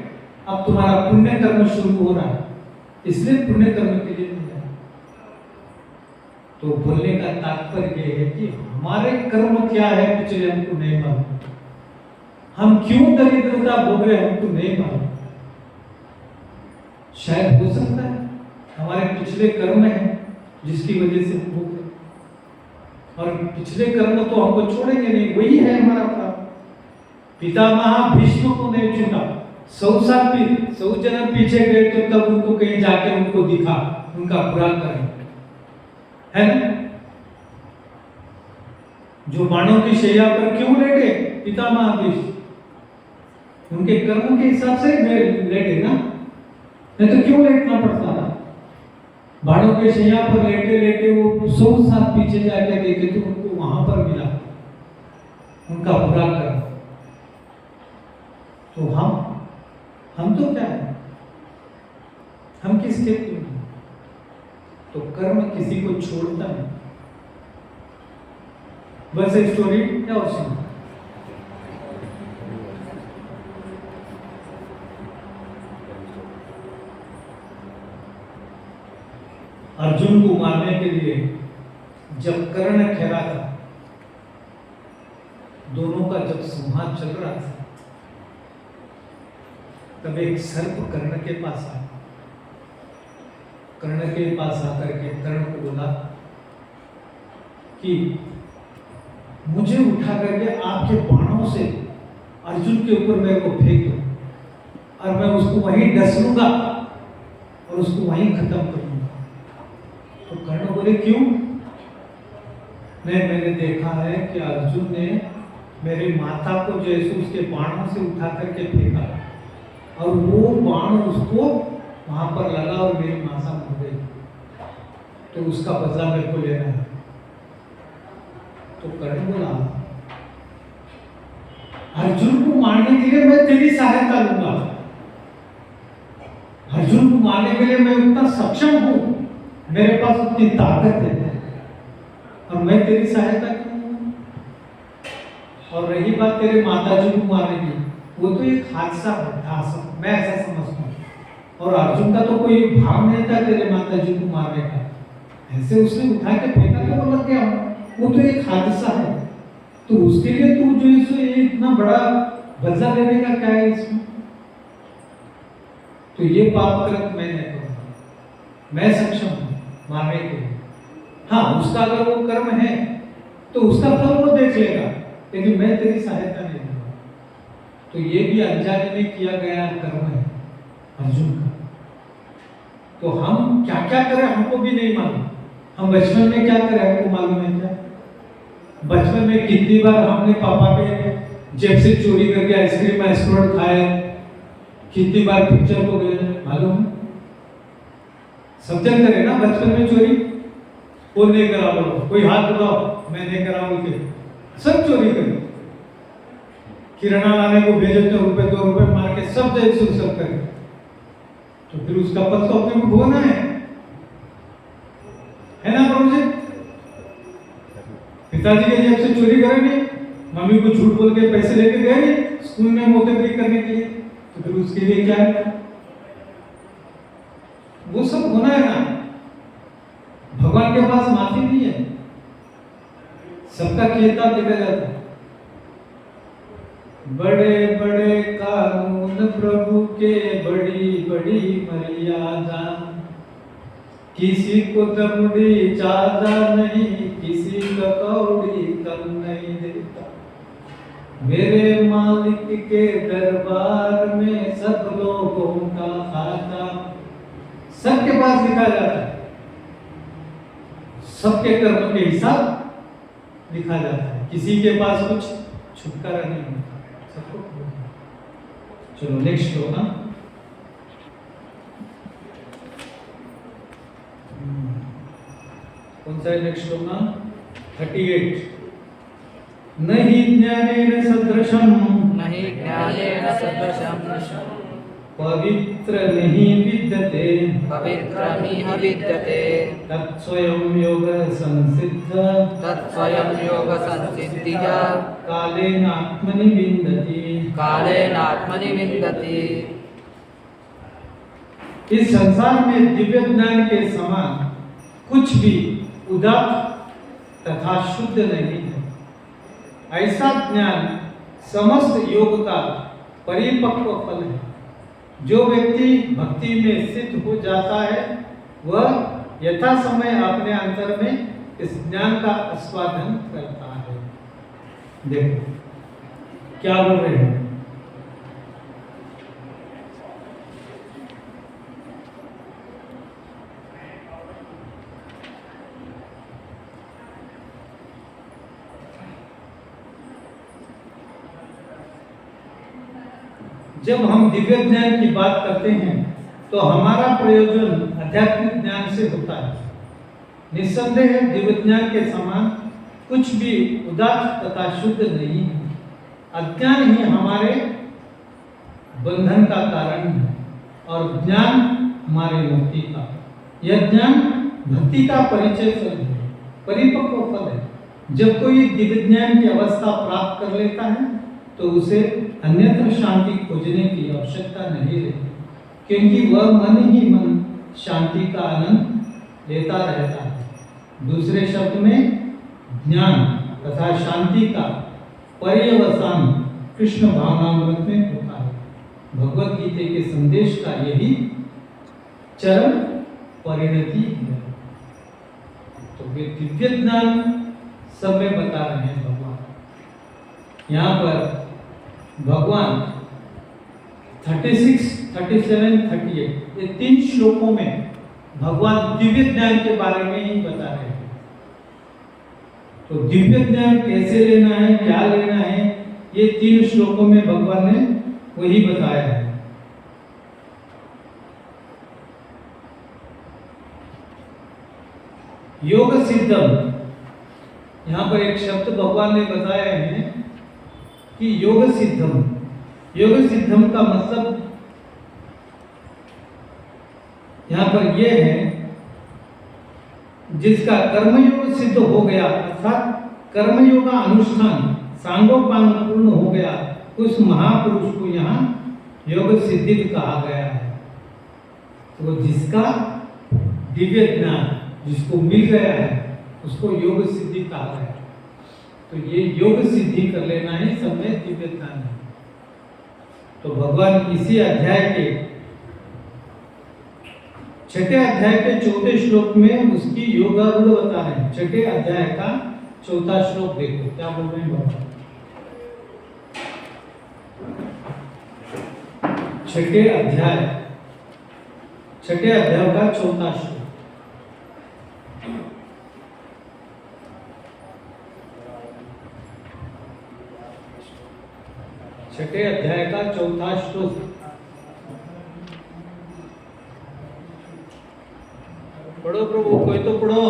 अब तुम्हारा पुण्य कर्म शुरू हो रहा है, इसलिए पुण्य कर्म के लिए नहीं आए। तो बोलने का तात्पर्य यह है कि हमारे कर्म क्या है पिछले हमको नहीं मालूम, हम क्यों दरिद्रता भोग रहे हमको नहीं मालूम। शायद हो सकता है हमारे पिछले कर्म है जिसकी वजह से हम भोग रहे, और पिछले कर्म तो हमको छोड़ेंगे नहीं, वही है हमारा प्राप्त। पितामह भीष्म को नहीं छूटा, 100 जन्म पीछे गए तो तब उनको कहीं जाके उनको दिखा, उनका पूरा करें, है ना? जो बाणों की शैया पर क्यों लेटे पितामह भीष्म? उनके कर्मों के हिसाब से लेटे ना, नहीं तो क्यों लेटना पड़ता था? बाणों के शैया पर लेटे लेटे वो 100 साल पीछे जाके देखे तो उनको वहां पर मिला उनका पूरा कर्म। तो हम तो क्या है, हम किस स्थिति में? तो कर्म किसी को छोड़ता नहीं। बस एक स्टोरी क्या और सुन। अर्जुन को मारने के लिए जब कर्ण खेला था, दोनों का जब संवाद चल रहा था, तब एक सर्प कर्ण के पास आया। कर्ण के पास आकर के कर्ण को बोला कि मुझे उठा करके आपके बाणों से अर्जुन के ऊपर मेरे को फेंक दो और मैं उसको वहीं डस लूंगा और उसको वहीं खत्म कर दूंगा। तो कर्ण बोले क्यों? मैंने देखा है कि अर्जुन ने मेरी माता को जैसे उसके बाणों से उठा करके फेंका और वो बाण उसको वहां पर लगा और मेरी माता मर गई, तो उसका बदला मेरे को लेना है। तो कर्ण बोला अर्जुन को मारने के लिए मैं तेरी सहायता लूंगा, अर्जुन को मारने के लिए मैं उतना सक्षम हूं, मेरे पास उतनी ताकत है और मैं तेरी सहायता करूंगा। और रही बात तेरे माताजी को मारने की, वो तो एक हादसा था, मैं ऐसा समझता हूँ, और अर्जुन का तो कोई भाव नहीं था तेरे माताजी को मारने का, ऐसे उसने उठा के फेंका तो वो लग गया, वो तो एक हादसा है। तो उसके लिए तू जो इसे इतना बड़ा बदला लेने का क्या है इसमें? तो ये पाप कर्म मैं नहीं करूंगा, मैं सक्षम हूं मारने के लिए। हाँ, उसका अगर वो कर्म है तो उसका फल वो देख लेगा, लेकिन मैं तेरी सहायता नहीं करूंगा। तो ये भी अनजाने में किया गया कर्म है अर्जुन का। तो हम क्या क्या करें हमको भी नहीं मालूम। हम बचपन में क्या करें हमको मालूम है क्या? बचपन में कितनी बार हमने पापा के जेब से चोरी करके आइसक्रीम आइसक्रीम खाए, कितनी बार पिक्चर को गए, मालूम है? सब जन करे ना बचपन में चोरी। कौन नहीं करा बोलो, कोई हाथ उठाओ, मैं नहीं करा बोल के सब चोरी करे। किराना लाने को भेजे तो ₹2 ₹2 मार के सब जय सब करे, तो फिर उसका पल तो अपने को भोगना है ना प्रभु जी? पिताजी के जेब से चोरी करे नहीं, मम्मी को झूठ बोल के पैसे लेके गए नहीं स्कूल में मोहतबरी करने के लिए, तो फिर उसके लिए क्या है? वो सब होना है ना। भगवान के पास माफी नहीं है, सबका किया देखा जाता है। बड़े बड़े कानून प्रभु के, बड़ी बड़ी मर्यादा, किसी को दमड़ी ज्यादा नहीं, किसी का कौड़ी कम नहीं देता। मेरे मालिक के दरबार में सब लोगों का खाता, सबके पास लिखा जाता है, सबके कर्म के हिसाब लिखा जाता है, किसी के पास कुछ छुटकारा नहीं होता, सबको। चलो नेक्स्ट हो ना। कौन सा है नेक्स्ट श्लोक ना 38 नहीं ज्ञानेन सदृशम नहि ज्ञानेन सदृशं पवित्र नहीं विद्यते पवित्रमिह विद्यते तत्स्वयं योग संसिद्ध तत्स्वयं योगसंसिद्धिया कालेन आत्मनि विन्दति। कालेनात्मनि विन्दति। इस संसार में दिव्य ज्ञान के समान कुछ भी उदात्त तथा शुद्ध नहीं है। ऐसा ज्ञान समस्त योग का परिपक्व फल है। जो व्यक्ति भक्ति में सिद्ध हो जाता है वह यथा समय अपने अंतर में इस ज्ञान का आस्वादन करता है। देखो क्या बोल रहे हैं। जब हम दिव्य ज्ञान की बात करते हैं तो हमारा प्रयोजन आध्यात्मिक ज्ञान से होता है। निस्संदेह दिव्य ज्ञान के समान कुछ भी उदात्त तथा शुद्ध नहीं है। अज्ञान ही हमारे बंधन का कारण है और ज्ञान हमारे मुक्ति का। यह ज्ञान भक्ति का परिचय फल है, परिपक्व फल है। जब कोई दिव्य ज्ञान की अवस्था प्राप्त कर लेता है तो उसे अन्यत्र शांति खोजने की आवश्यकता नहीं रहती, क्योंकि वह मन ही मन शांति का आनंद लेता रहता है। दूसरे शब्द में ज्ञान तथा शांति का पर्यवसान कृष्ण भावनामृत में होता है। भगवत गीता के संदेश का यही चरम परिणति है। तो वे दिव्य ज्ञान सब में बता रहे हैं भगवान। यहाँ पर भगवान 36, 37, 38 ये 3 श्लोकों में भगवान दिव्य ज्ञान के बारे में ही बता रहे हैं। तो दिव्य ज्ञान कैसे लेना है, क्या लेना है, ये 3 श्लोकों में भगवान ने वही बताया है। योग सिद्धम, यहाँ पर एक शब्द भगवान ने बताया है कि योग सिद्धम। योग सिद्धम का मतलब यहां पर यह है जिसका कर्मयोग सिद्ध हो गया, अर्थात कर्मयोग का अनुष्ठान सांगोपांग पूर्ण हो गया, उस महापुरुष को यहाँ योग सिद्धित कहा गया है। तो जिसका दिव्य ज्ञान जिसको मिल गया है उसको योग सिद्धि कहा गया है। तो ये योग सिद्धि कर लेना ही सब में दिव्य ज्ञान है। तो भगवान इसी अध्याय के 6ठे अध्याय के 4थे श्लोक में उसकी योगारूढ़ बता रहे हैं। 6ठे अध्याय का 4था श्लोक देखो क्या बोल रहे हैं भगवान। 6ठे अध्याय का 4था श्लोक। छठे अध्याय का 4था श्लोक। पढ़ो प्रभु, कोई तो पढ़ो।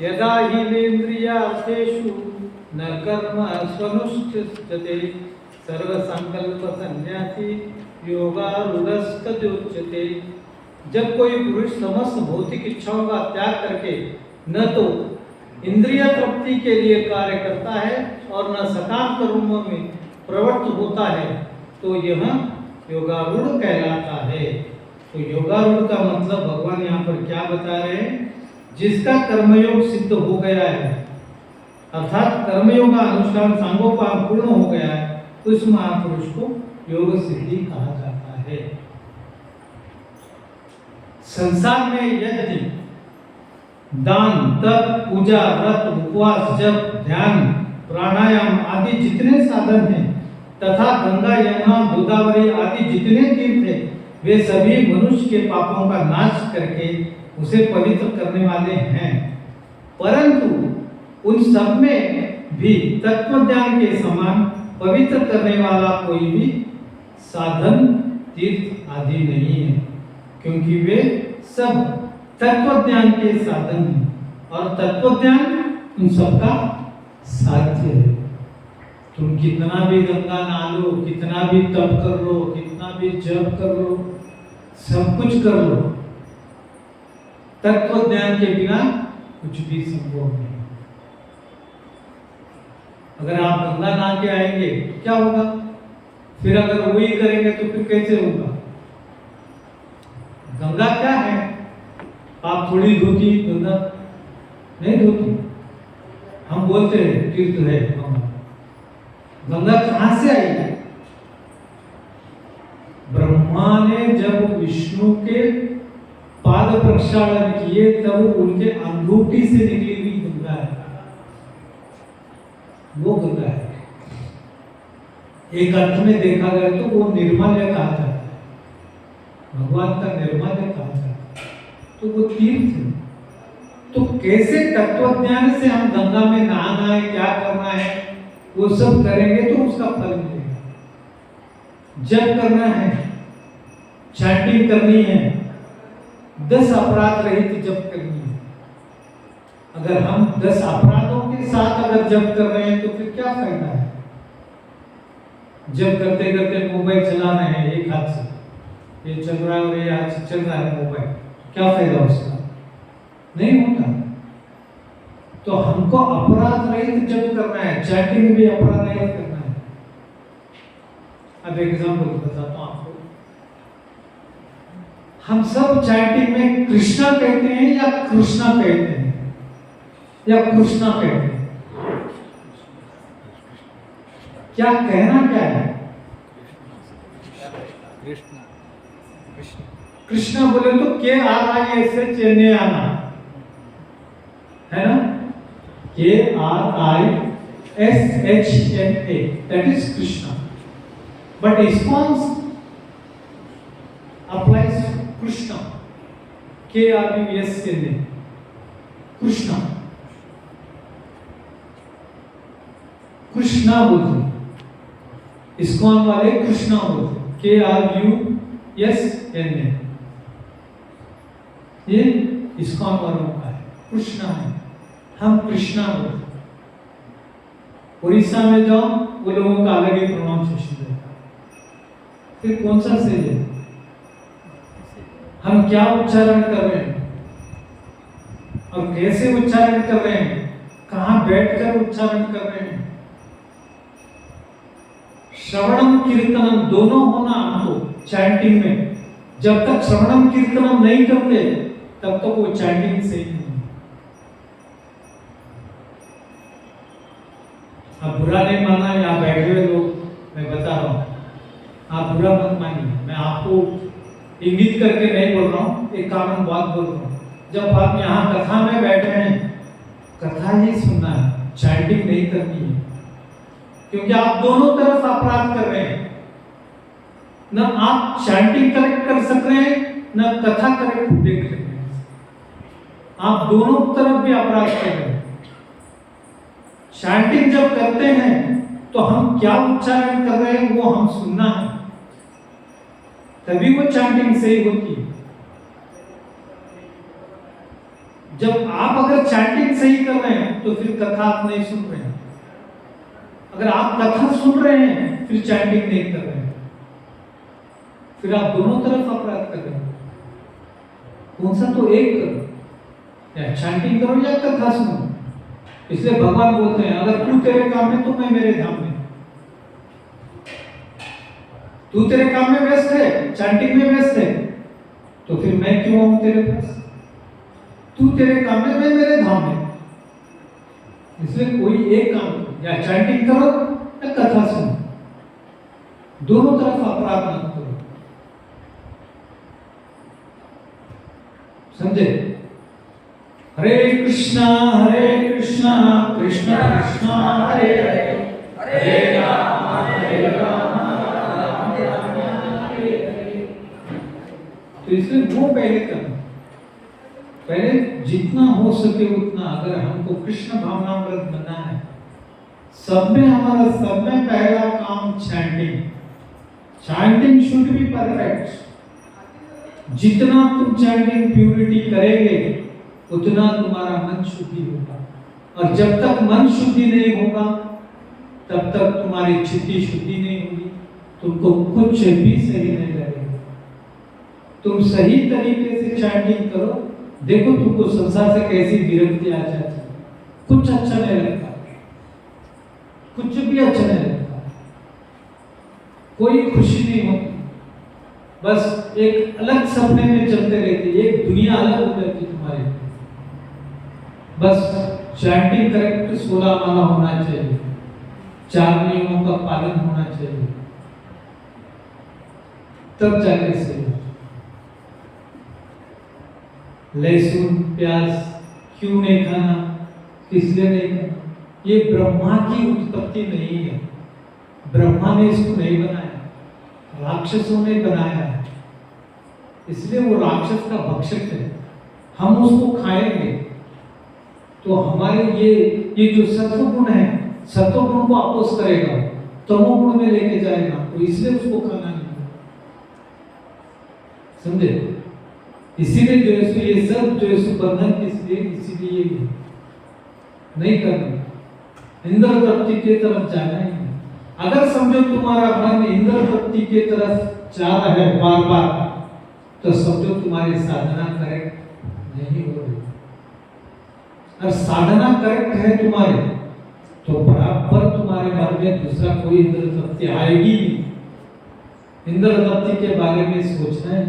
यदा हीनेन्द्रियार्थेषु न कर्म स्वनुष्ठिते सर्वसंकल्प संन्यासी योगारूढ़स्तदुच्यते। जब कोई पुरुष समस्त भौतिक इच्छाओं का त्याग करके न तो इंद्रिय तृप्ति के लिए कार्य करता है और न सकाम कर्मों में प्रवृत्त होता है तो यह योगारूढ़ कहलाता है। तो योगारूढ़ का मतलब भगवान यहाँ पर क्या बता रहे हैं, जिसका कर्मयोग सिद्ध हो गया है अर्थात कर्मयोग का अनुष्ठान सांगोपांग पूर्ण हो गया है, उस महापुरुष को योग सिद्धि कहा जाता है। संसार में यज्ञ, दान, तप, पूजा, व्रत, उपवास, जप, ध्यान, प्राणायाम आदि जितने साधन हैं तथा गंगा, यमुना, गोदावरी आदि जितने तीर्थ हैं वे सभी मनुष्य के पापों का नाश करके उसे पवित्र करने वाले हैं। परंतु उन सब में भी तत्व ज्ञान के समान पवित्र करने वाला कोई भी साधन तीर्थ आदि नहीं है, क्योंकि वे सब तत्व ज्ञान के साधन हैं और तत्व ज्ञान उन सबका साध्य है। तुम कितना भी गंगा नहा लो, कितना भी तप कर लो, कितना भी जप कर लो, सब कुछ कर लो, तत्व ज्ञान के बिना कुछ भी संभव नहीं। अगर आप गंगा नहा के आएंगे तो क्या होगा? फिर अगर वही करेंगे तो फिर कैसे होगा? गंगा क्या है? आप थोड़ी धोती गंगा नहीं धोती। हम बोलते हैं तीर्थ है गंगा। गंगा कहां से आई है? ब्रह्मा ने जब विष्णु के पाद प्रक्षालन किए तब उनके अंगूठी से निकली हुई गंगा है, वो गंगा है। एक अर्थ में देखा जाए तो वो निर्माल्य कहा जाता है, भगवान का निर्माल्य कहा जाता है, तो वो तीर्थ है। तो कैसे तत्व ज्ञान से हम गंगा में नहाना है, क्या करना है, वो सब करेंगे तो उसका फल मिलेगा। जप करना है, चैंटिंग करनी है, 10 अपराध रहित जप करनी है। अगर हम 10 अपराधों के साथ अगर जप कर रहे हैं तो फिर क्या फायदा है? जब करते करते मोबाइल चला रहे हैं एक हाथ से, ये चल रहा है और ये हाथ से चल रहा है मोबाइल, क्या फायदा उसका? नहीं होता। तो हमको अपराध रहित जप करना है, चैटिंग भी अपराध रहित करना है। अब एग्जाम्पल बताता हूं आपको। हम सब चैटिंग में कृष्णा कहते हैं या कृष्णा कहते हैं या कृष्णा कहते हैं? क्या कहना क्या है? कृष्णा बोले तो KRISHNA आना है ना? KRISHNA, that is Krishna. But ISKCON applies Krishna, KRUSNA, Krishna, Krishna बोलते, ISKCON वाले कृष्णा बोलते, KRUSNA, ये ISKCON वालों का है, कृष्णा है, हम कृष्णा बोलते। उड़ीसा में जाओ, वो लोगों का अलग ही प्रोनाउंसिएशन रहता है। फिर कौन सा सही है? हम क्या उच्चारण कर रहे हैं और कैसे उच्चारण कर रहे हैं, कहां बैठकर उच्चारण कर रहे हैं? श्रवणम कीर्तनम दोनों होना हमको चैंटिंग में। जब तक श्रवणम कीर्तनम नहीं करते तब तक वो चैंटिंग सही नहीं। आप बुरा नहीं माना, यहाँ बैठे हुए लोग, मैं बता रहा हूँ, आप बुरा मत मानिए। मैं आपको इंगित करके नहीं बोल रहा हूँ, एक कानून बात बोल रहा हूँ। जब आप यहाँ कथा में बैठे हैं, कथा ही सुनना है, चैंटिंग नहीं करनी है, क्योंकि आप दोनों तरफ अपराध कर रहे हैं। न आप चैंटिंग करेक्ट कर सक रहे हैं, न कथा करेक्ट देख रहे हैं। आप दोनों तरफ भी अपराध कर रहे हैं। चैंटिंग जब करते हैं तो हम क्या उच्चारण कर रहे हैं वो हम सुनना है, तभी वो चैंटिंग सही होती है। जब आप अगर चैंटिंग सही कर रहे हैं तो फिर कथा आप नहीं सुन रहे हैं। अगर आप कथा सुन रहे हैं फिर चैंटिंग नहीं कर रहे हैं, फिर आप दोनों तरफ अपराध कर रहे हैं। कौन सा? तो एक करो, या चैंटिंग करो या कथा सुनो। इसलिए भगवान बोलते हैं, अगर तू तेरे काम में तो मैं मेरे धाम में। तू तेरे काम में व्यस्त है, चैंटिंग में व्यस्त है, तो फिर मैं क्यों आऊं तेरे पास? तू तेरे काम में, मैं मेरे धाम में। इसलिए कोई एक काम, या चैंटिंग करो या कथा सुनो, दोनों तरफ अपराध मत करो। समझे? हरे कृष्णा कृष्ण कृष्ण हरे हरे, हरे राम राम हरे हरे। तो इसलिए वो पहले करना, पहले जितना हो सके उतना। अगर हमको कृष्ण भावनामृत बनना है, सब में हमारा सब में पहला काम chanting. Chanting should be perfect. जितना तुम चैंटिंग प्यूरिटी करेंगे उतना तुम्हारा मन शुद्धि होगा, और जब तक मन शुद्धि नहीं होगा तब तक तुम्हारी चित्ती शुद्धि नहीं होगी, तुमको कुछ भी सही नहीं लगेगा। तुम सही तरीके से चैंटिंग करो, देखो तुमको संसार से कैसी विरक्ति आ जाती है, कुछ अच्छा नहीं लगता, कुछ भी अच्छा नहीं लगता, कोई खुशी नहीं होती, बस एक अलग सपने में चलते रहते, एक दुनिया अलग हो जाती तुम्हारी। बस चैंटिंग करेक्ट 16 माला होना चाहिए, 4 नियमों का पालन होना चाहिए, तब जाके सही। लहसुन प्याज क्यों नहीं खाना, किस लिए नहीं खाना? ये ब्रह्मा की उत्पत्ति नहीं है, ब्रह्मा ने इसको नहीं बनाया, राक्षसों ने बनाया है, इसलिए वो राक्षस का भक्षक है। हम उसको खाएंगे तो हमारे ये जो सत्व गुण है, सत्व गुण को अपोज करेगा, तमोगुण में लेके जाएगा, तो इसलिए उसको खाना नहीं, समझे? इसीलिए जो है ये सब जो है बंधन किस लिए, इसीलिए नहीं करना, इंद्र तृप्ति की तरफ जाना ही नहीं। अगर समझो तुम्हारा मन इंद्र तृप्ति की तरफ जा रहा है बार बार, तो समझो तुम्हारी साधना करेक्ट नहीं हो रही। और साधना करेक्ट है तुम्हारी तो बराबर तुम्हारे मन में दूसरा कोई इंद्र तृप्ति आएगी नहीं। इंद्र तृप्ति के बारे में सोचना है।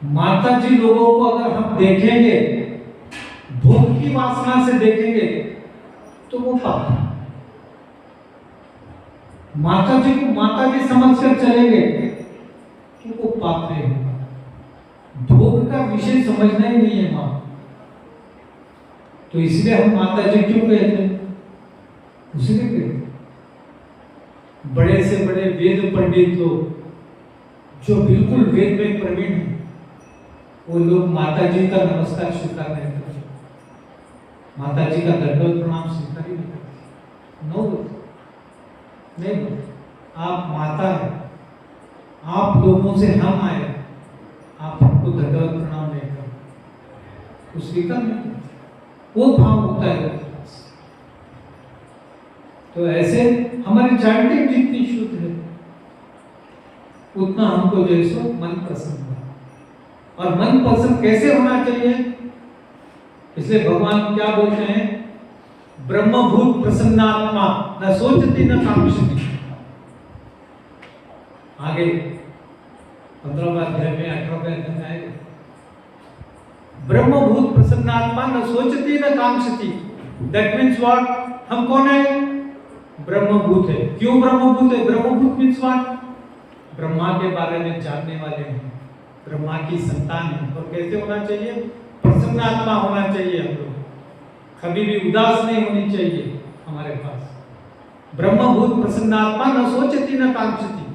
माता जी लोगों को अगर हम देखेंगे, भोग की वासना से देखेंगे तो वो पाप, माता जी को माता जी समझकर चलेंगे तो वो पाप नहीं होगा। भोग का विषय समझना ही नहीं है मां, तो इसलिए हम माता जी क्यों कहते हैं? उसने कहते बड़े से बड़े वेद पंडित लोग जो बिल्कुल वेद में प्रवीण हैं, वो लोग माता जी का नमस्कार स्वीकार नहीं करते, माता जी का दंडवत प्रणाम स्वीकार ही नहीं करते। नो, नहीं, आप माता है, आप लोगों से हम आए, आप हमको दंडवत प्रणाम नहीं करते, वो स्वीकार नहीं करते, वो भाव होता है। तो ऐसे हमारी चैंटिंग जितनी शुद्ध है उतना हमको जैसो मन प्रसन्न है। और मन प्रसन्न कैसे होना चाहिए? इसलिए भगवान क्या बोलते हैं? ब्रह्मभूत प्रसन्नात्मा न सोचती न कांक्षती। आगे 15वें अध्याय में 18वें अध्याय में आएगा, ब्रह्मभूत प्रसन्नात्मा न सोचती न कांक्षती। That means what? हम कौन है? ब्रह्मभूत है। क्यों ब्रह्मभूत है? ब्रह्मभूत मीन्स व्हाट? ब्रह्मा के बारे में जानने वाले हैं, ब्रह्मा की संतान है। और कैसे होना चाहिए? प्रसन्न आत्मा होना चाहिए। हम लोग कभी भी उदास नहीं होनी चाहिए हमारे पास। ब्रह्मभूत प्रसन्न आत्मा न सोचती न कांक्षती।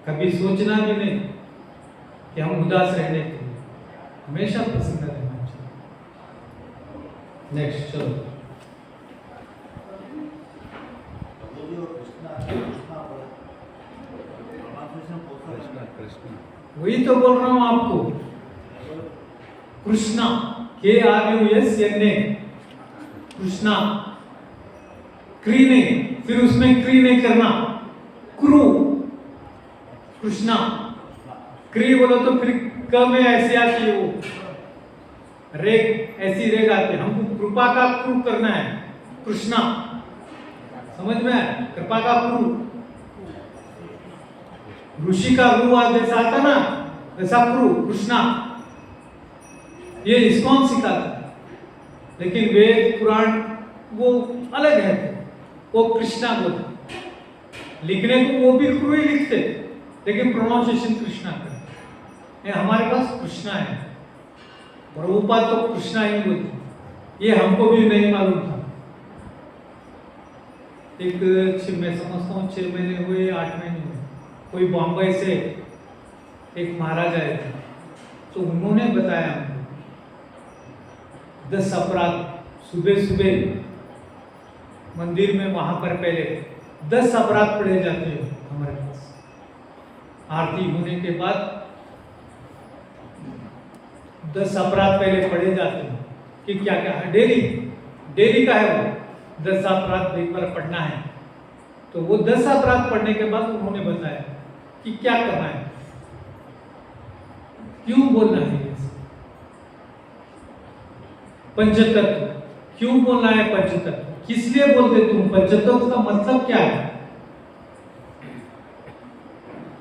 कभी सोचना भी नहीं कि हम उदास रहने के लिए, हमेशा प्रसन्न रहना चाहिए। नेक्स्ट चलो। वही तो बोल रहा हूं आपको, कृष्णा, KRUSNA, कृष्णा। क्री नहीं, फिर उसमें क्री नहीं करना, क्रू, कृष्णा। क्री बोलो तो फिर क में ऐसी आती है, वो रेग ऐसी रेग आती है। हमको कृपा का क्रू करना है, कृष्णा। समझ में आया? कृपा का क्रू। ऋषि का रू जैसा आता ना, वैसा क्रू, कृष्णा। ये इस्कॉन सिखाता, लेकिन वेद पुराण वो अलग है, वो कृष्णा बोलते। लिखने को वो भी क्रू ही लिखते, लेकिन प्रोनाउंसिएशन कृष्णा करते। हमारे पास कृष्णा है, प्रभुपाद तो कृष्णा ही बोलते। ये हमको भी नहीं मालूम था। एक मैं समझता हूँ 6 महीने हुए, 8 महीने हुए, कोई बॉम्बे से एक महाराज आए थे, तो उन्होंने बताया हमको 10 अपराध सुबह सुबह मंदिर में वहां पर पहले 10 अपराध पढ़े जाते हैं हमारे पास। आरती होने के बाद 10 अपराध पहले पढ़े जाते हैं कि क्या क्या है। डेली का है वो 10 अपराध एक बार पढ़ना है। तो वो 10 अपराध पढ़ने के बाद उन्होंने बताया कि क्या करना है, क्यों बोलना है। पंचतत्व क्यों बोलना है, पंचतत्व किस लिए बोलते तुम, पंचतत्व का मतलब क्या है।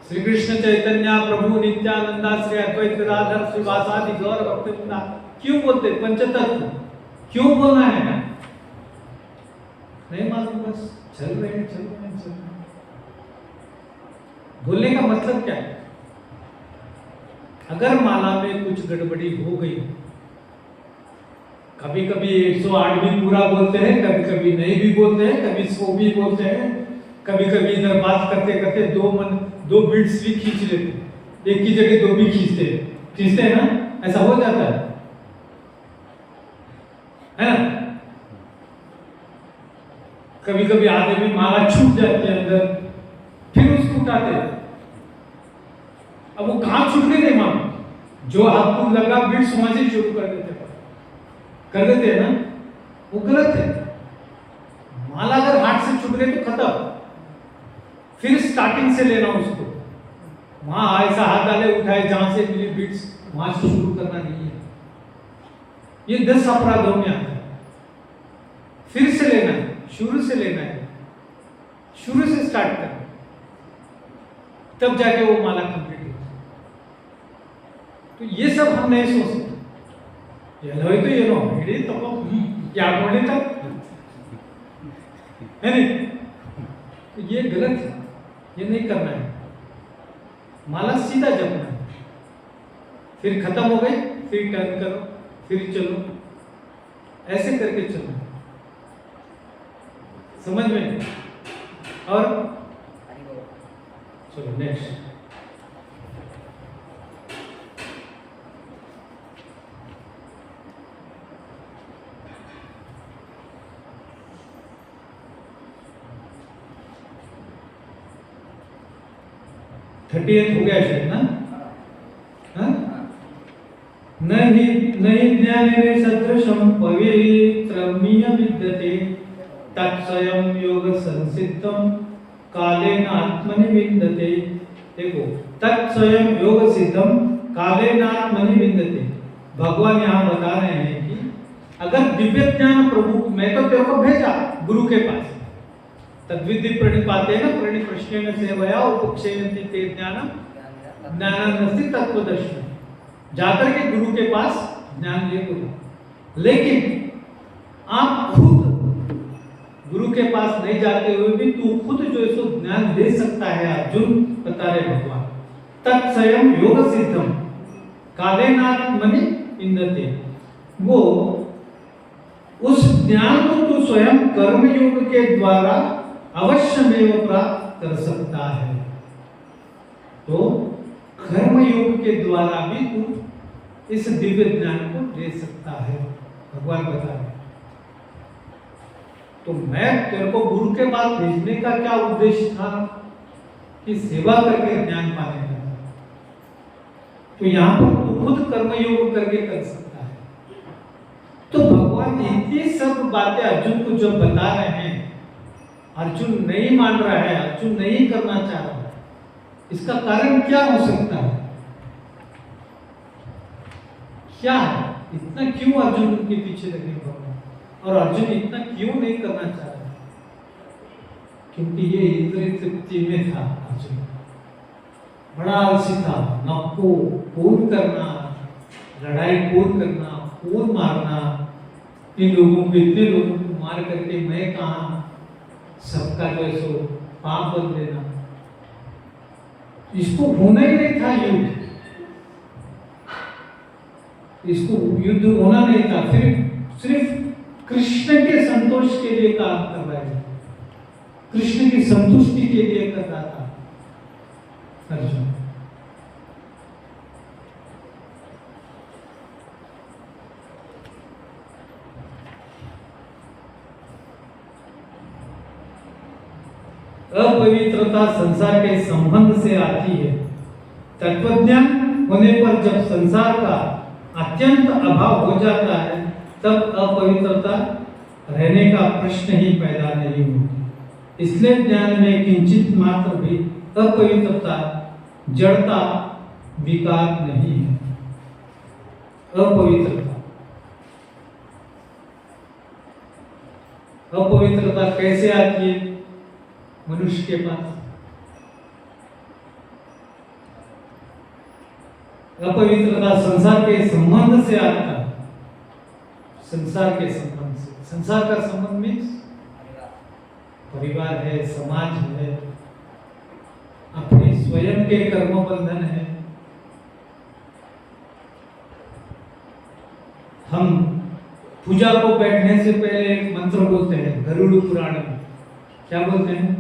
श्री कृष्ण चैतन्य प्रभु नित्यानंदा श्री अद्वैत गदाधर श्रीवासादि गौर भक्तवृंदा क्यों बोलते पंचतत्व, क्यों बोलना है नहीं मालूम, बस चल रहे हैं। बोलने का मतलब क्या है। अगर माला में कुछ गड़बड़ी हो गई, कभी कभी 108 भी पूरा बोलते हैं, कभी कभी नहीं भी बोलते हैं, कभी 100 भी बोलते हैं, कभी कभी इधर बात करते करते दो बीट्स भी खींच लेते हैं, एक की जगह 2 भी खींचते हैं ना, ऐसा हो जाता है ना। कभी कभी आधे में माला छूट जाती है अंदर, फिर उसको उठाते हैं। अब वो कहां छूट गई नहीं मालूम, जो आपको लगा बीट्स वहां से शुरू कर देते हैं ना, वो गलत है। माला अगर हाथ से छूट गई तो खत्म, फिर स्टार्टिंग से लेना उसको, वहां ऐसा हाथ डाले उठाए जहां से मिली बीट्स वहां से शुरू करना नहीं है। ये 10 अपराधों में आता है। फिर से लेना है, शुरू से लेना है, शुरू से स्टार्ट करना, तब जाके वो माला कंप्लीट होती है। तो ये सब हम नहीं सोच सकते। तो ये नो इडी तो क्या बोले तक है नहीं, तो ये गलत है, ये नहीं करना है। माला सीधा जपना है, फिर खत्म हो गई, फिर टर्न करो, फिर चलो, ऐसे करके चलो, समझ में। और चलो नेक्स्ट। थर्टी हो गया शायद ना, नहीं ज्ञाने सदृशं पवित्रमिह विद्यते तत्स्वयं योग संसिद्धं कालेन आत्मनि विन्दते। देखो, तत्स्वयं योग सिद्धं कालेन आत्मनि विन्दते। भगवान यहाँ बता रहे हैं कि अगर दिव्य ज्ञान प्रभु, मैं तो तेरे को भेजा गुरु के पास, तद्विधि प्रणिपातेन प्रणिप्रश्नेन सेवया उपक्षेयन्ति ते ज्ञानम ज्ञानानस्ति तत्त्वदर्शन। जाकर के गुरु के पास ज्ञान ले बोला, लेकिन आप खुद गुरु के पास नहीं जाते हुए भी तू खुद जो है सो ज्ञान दे सकता है। अर्जुन बता रहे भगवान, तत्स्वयं योग सिद्धम कालेनात्मनि विन्दते। वो उस ज्ञान को तू स्वयं कर्म योग के द्वारा अवश्यमेव प्राप्त कर सकता है। तो कर्म योग के द्वारा भी तू इस दिव्य ज्ञान को दे सकता है, भगवान बता रहे। तो मैं तेरे को गुरु के पास भेजने का क्या उद्देश्य था कि सेवा करके ज्ञान पाने का। तो यहां पर तू खुद कर्म योग करके कर सकता है। तो भगवान इतनी सब बातें अर्जुन को जब बता रहे हैं, अर्जुन नहीं मान रहा है, अर्जुन नहीं करना चाह रहा है, इसका कारण क्या हो सकता है? क्या है? इतना क्यों अर्जुन उनके पीछे लगे भगवान, और अर्जुन इतना क्यों नहीं करना चाह रहा? क्योंकि ये इंद्रिय तृप्ति में था। अर्जुन बड़ा आलसी था, नको खून करना, लड़ाई खून करना, खून मारना, इन लोगों को, इतने लोगों को मार करके मैं कहा सबका जो है सो पाप बन देना, इसको होना ही नहीं था युद्ध, इसको युद्ध होना नहीं था, सिर्फ कृष्ण के संतोष के लिए काम कर रहा है, कृष्ण की संतुष्टि के लिए कर रहा था अर्जुन। अपवित्रता संसार के संबंध से आती है। तत्वज्ञान होने पर जब संसार का अत्यंत अभाव हो जाता है तब अपवित्रता रहने का प्रश्न ही पैदा नहीं होती। इसलिए ज्ञान में किंचित मात्र भी अपवित्रता जड़ता विकार नहीं है। अपवित्रता कैसे आती है मनुष्य के पास? अपवित्रता संसार के संबंध से आता है। संसार के संबंध से, संसार का संबंध मीन्स परिवार है, समाज है, अपने स्वयं के कर्म बंधन है। हम पूजा को बैठने से पहले एक मंत्र बोलते हैं गरुड़ पुराण में। क्या बोलते हैं?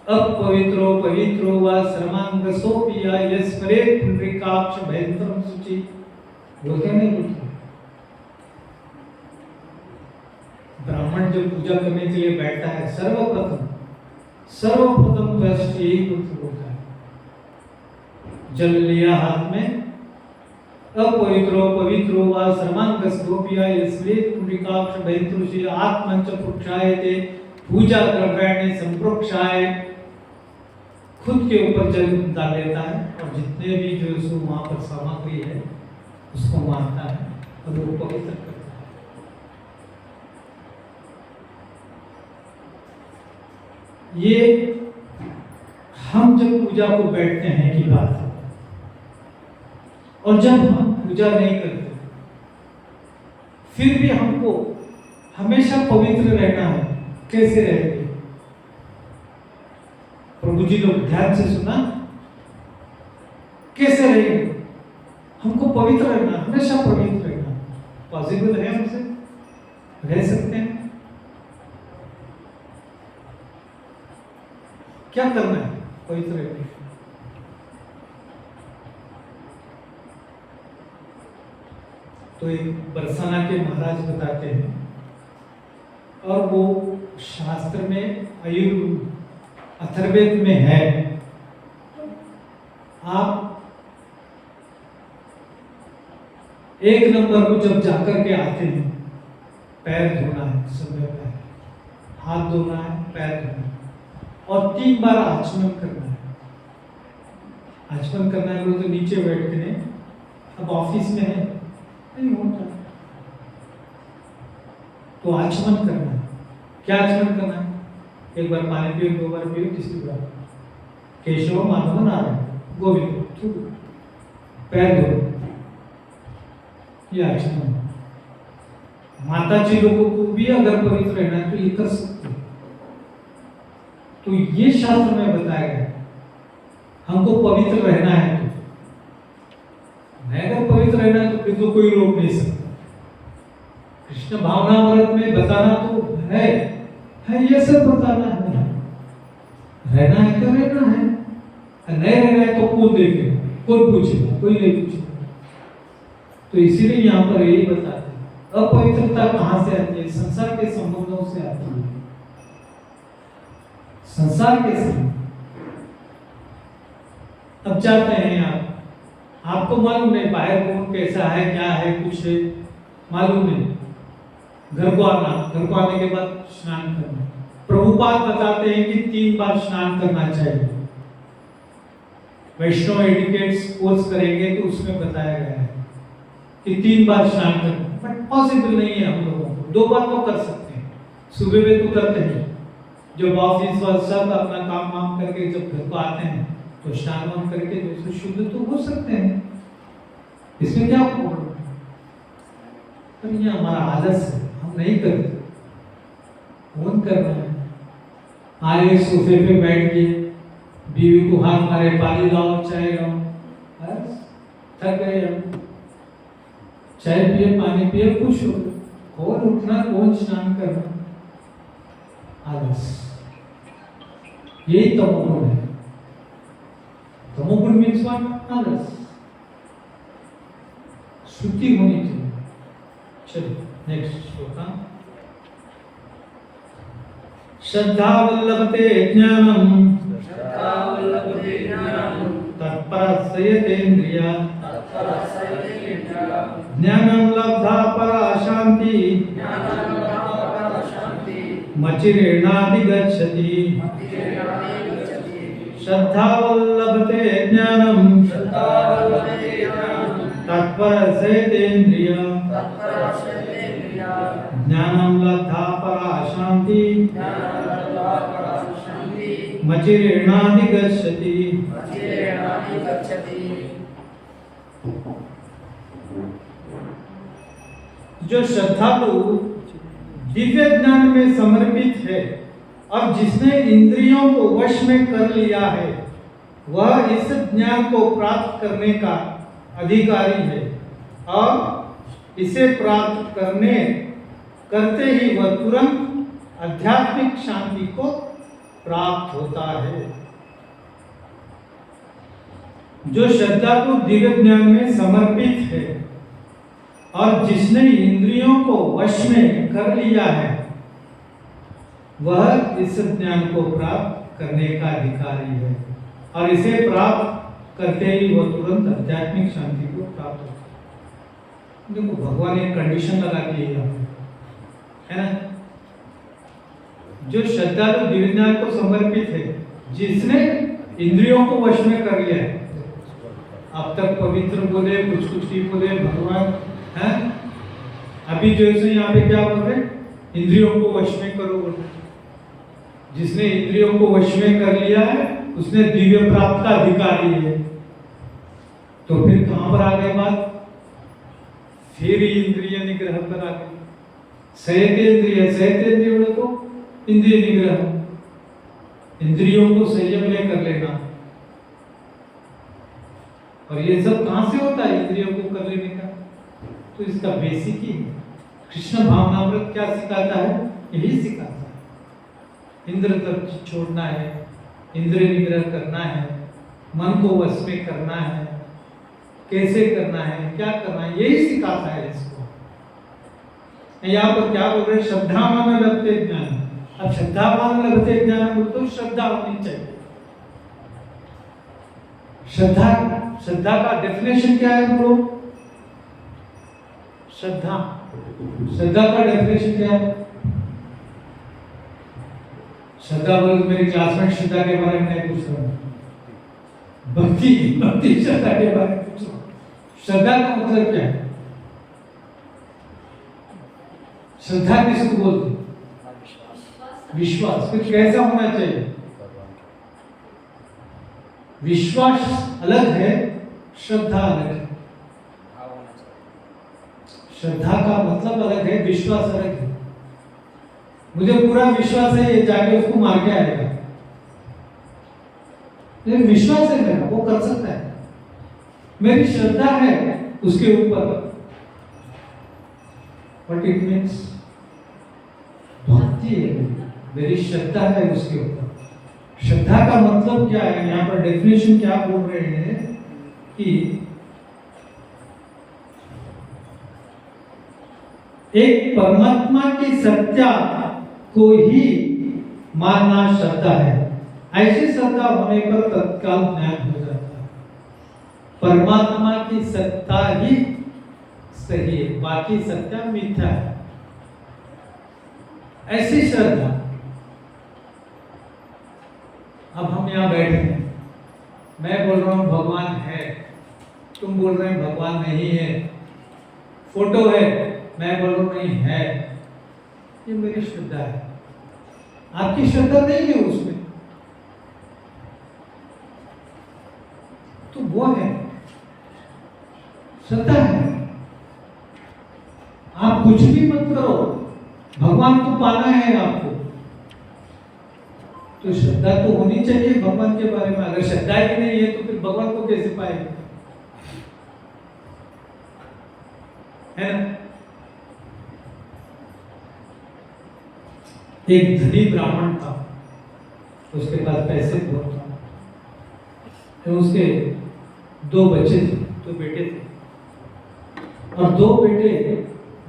अपवित्रो पवित्रो वा सर्वांगसोपिया यस्परे पुंडरीकाक्ष भयंतरम शुचि। बोलते नहीं बोलते? ब्राह्मण जब पूजा करने के लिए बैठता है सर्वप्रथम प्रश्न यही मंत्र बोलता है। जल लिया हाथ में, अपवित्रो पवित्रो वा सर्वांगसोपिया यस्परे पुंडरीकाक्ष भयंतरम शुचि आत्मंच पुक्षायते पूजा कर बैठने संप्रोक्षाय। खुद के ऊपर जल डाल लेता है और जितने भी जो सो वहां पर सामग्री है उसको मारता है और वो पवित्र करता है। ये हम जब पूजा को बैठते हैं की बात है। और जब हम पूजा नहीं करते फिर भी हमको हमेशा पवित्र रहना है। कैसे रहेंगे? प्रभु जी लोग ध्यान से सुना, कैसे रहेंगे? हमको पवित्र रहना, हमेशा पवित्र रहना। पॉसिबल है हमसे? रह सकते हैं? क्या करना है पवित्र रहने? तो एक बरसाना के महाराज बताते हैं, और वो शास्त्र में अथर्ववेद में है। आप एक नंबर को जब जाकर के आते हैं, पैर धोना है, समय पैर, हाथ धोना है, पैर धोना है, और 3 बार आचमन करना है। आचमन करना है तो नीचे बैठ के नहीं, अब ऑफिस में है नहीं होता, तो आचमन करना है। क्या आचमन करना है? एक बार पानी पियो, 2 बार पियो, तीसरी बार केशव माधव नारायण गोविंद, पैर धो, ये आचमन। माता जी लोगों को भी अगर पवित्र रहना है तो ये कर सकते हैं। तो ये शास्त्र में बताया गया हमको पवित्र रहना है। तो अगर पवित्र रहना है तो फिर तो कोई रोक नहीं सकता। कृष्ण भावनामृत में बताना तो है ये सब बताना है। रहना है तो रहना है, नहीं रहना है तो कौन देखेगा, कौन पूछेगा? कोई नहीं पूछेगा। तो इसीलिए यहाँ पर यही बताते हैं अपवित्रता कहाँ से आती है? संसार के संबंधों से आती है। संसार के संबंध। अब जाते हैं आपको मालूम नहीं बाहर कौन कैसा है, क्या है, कुछ है मालूम नहीं। घर को आने के बाद स्नान करना। प्रभुपाद बताते हैं कि 3 बार स्नान करना चाहिए। वैष्णव एडिकेट्स कोर्स करेंगे तो उसमें बताया गया है कि 3 बार स्नान करना, बट पॉसिबल नहीं है हम लोगों को। 2 बार तो कर सकते हैं, सुबह में तो करते हैं। जब ऑफिस और सब अपना काम वाम करके जब घर को आते हैं तो स्नान वान करके जो शुद्ध तो हो सकते हैं, इसमें क्या प्रॉब्लम है? पर ये हमारा आलस है, हम नहीं करते। कौन कर रहा है? आए सोफे पे बैठ के बीवी को हाथ मारे, पानी लाओ, चाय लाओ, बस थक गए हम। चाय पिए, पानी पिए, खुश हो। कौन उठना, कौन स्नान करना? आलस। यही तमोगुण है। तमोगुण मीन्स व्हाट? आलस। शुद्धि होनी चाहिए। चलिए नेक्स्ट श्लोक। श्रद्धावल्लभते ज्ञानम तत्परस्यतेन्द्रिया ज्ञानं लब्धा परा शांति मचिरेणाधिगच्छति श्रद्धावल्लभते ज्ञानं तत्परस्यतेन्द्रिया ज्ञानं लब्धा परा शांति मचिरेणाधिगच्छति। जो श्रद्धालु दिव्य ज्ञान में समर्पित है और जिसने इंद्रियों को वश में कर लिया है वह इस ज्ञान को प्राप्त करने का अधिकारी है और इसे प्राप्त करते ही वह तुरंत आध्यात्मिक शांति को प्राप्त होता है। जो श्रद्धालु दिव्य ज्ञान में समर्पित है और जिसने इंद्रियों को वश में कर लिया है वह इस ज्ञान को प्राप्त करने का अधिकारी है और इसे प्राप्त करते ही वह तुरंत आध्यात्मिक शांति को प्राप्त होता है। देखो भगवान एक कंडीशन लगा दी है ना, जो श्रद्धालु दिव्य ज्ञान को समर्पित है जिसने इंद्रियों को वश में कर लिया है। अब तक पवित्र बोले कुछ ही बोले भगवान है, अभी जैसे यहाँ पे क्या बोल रहे इंद्रियों को वश में करो बोले। जिसने इंद्रियों को वश में कर लिया है उसने दिव्य प्राप्त का अधिकारी है। तो फिर कहां पर आ गए बात, फिर इंद्रिय निग्रह पर आ गए। सहतेंद्रिय बोले तो इंद्रिय निग्रह, इंद्रियों को संयम में कर लेना। और ये सब कहां से होता है इंद्रियों को कर लेने का, तो इसका बेसिक ही कृष्ण भावनामृत क्या सिखाता है, यही सिखाता है। इंद्र तक छोड़ना है, इंद्रिय निग्रह करना है, मन को वश में करना है, कैसे करना है, क्या करना है, यही सिखाता है इसको। यहाँ पर क्या बोल रहे, श्रद्धावान लभते ज्ञान। अब श्रद्धावान लभते ज्ञान बोल तो श्रद्धा होनी चाहिए। श्रद्धा का डेफिनेशन क्या है बोलो, श्रद्धा का डेफिनेशन क्या है। श्रद्धा बोल मेरी क्लासमेट श्रद्धा के बारे में नहीं पूछ रहा हूँ, भक्ति श्रद्धा के बारे में पूछ रहा हूँ। श्रद्धा का मतलब क्या है, श्रद्धा किसको बोलते, विश्वास। फिर कैसा होना चाहिए, विश्वास अलग है, श्रद्धा अलग है। श्रद्धा का मतलब अलग है, विश्वास अलग है। मुझे पूरा विश्वास है ये जाके उसको मार के आएगा, लेकिन विश्वास है मेरा, वो कर सकता है। मेरी श्रद्धा है उसके ऊपर, व्हाट इट मीन्स, भक्ति है, मेरी श्रद्धा है उसके ऊपर। श्रद्धा का मतलब क्या है, यहाँ पर डेफिनेशन क्या बोल रहे हैं कि एक परमात्मा की सत्ता को ही मानना श्रद्धा है। ऐसी श्रद्धा होने पर तत्काल ज्ञान हो जाता है। परमात्मा की सत्ता ही सही है, बाकी सत्ता मिथ्या है। ऐसी श्रद्धा, अब हम यहाँ बैठे हैं, मैं बोल रहा हूँ भगवान है, तुम बोल रहे हैं भगवान नहीं है। फोटो है, मैं बोल रहा हूँ नहीं है, ये मेरी श्रद्धा है। आपकी श्रद्धा नहीं है उसमें, तो वो है श्रद्धा है। आप कुछ भी मत करो, भगवान को पाना है आपको, तो श्रद्धा तो होनी चाहिए भगवान के बारे में। अगर श्रद्धा ही नहीं है तो फिर भगवान को कैसे पाएंगे, है ना। एक धनी ब्राह्मण था, उसके पास पैसे बहुत था, तो उसके 2 बच्चे थे, 2 बेटे थे, और 2 बेटे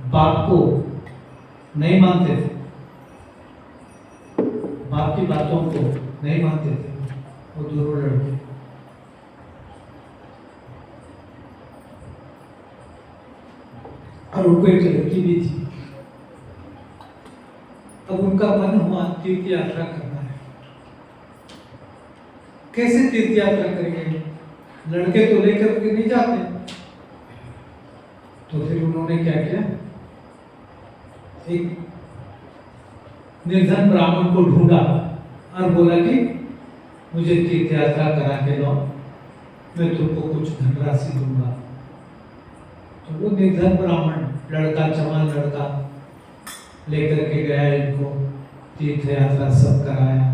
बाप को नहीं मानते थे। बाप की बातों को नहीं मानते थे वो दोनों लड़के। और उनको एक लड़की भी थी। अब उनका मन हुआ तीर्थ यात्रा करना है। कैसे तीर्थ यात्रा करेंगे? लड़के तो लेकर के नहीं जाते। तो फिर उन्होंने क्या किया, एक निर्धन ब्राह्मण को ढूंढा और बोला कि मुझे तीर्थ यात्रा करा के लो, मैं तुमको कुछ धनराशि दूंगा। तो वो निर्धन ब्राह्मण लड़का, जवान लड़का लेकर के गया, इनको तीर्थ यात्रा सब कराया।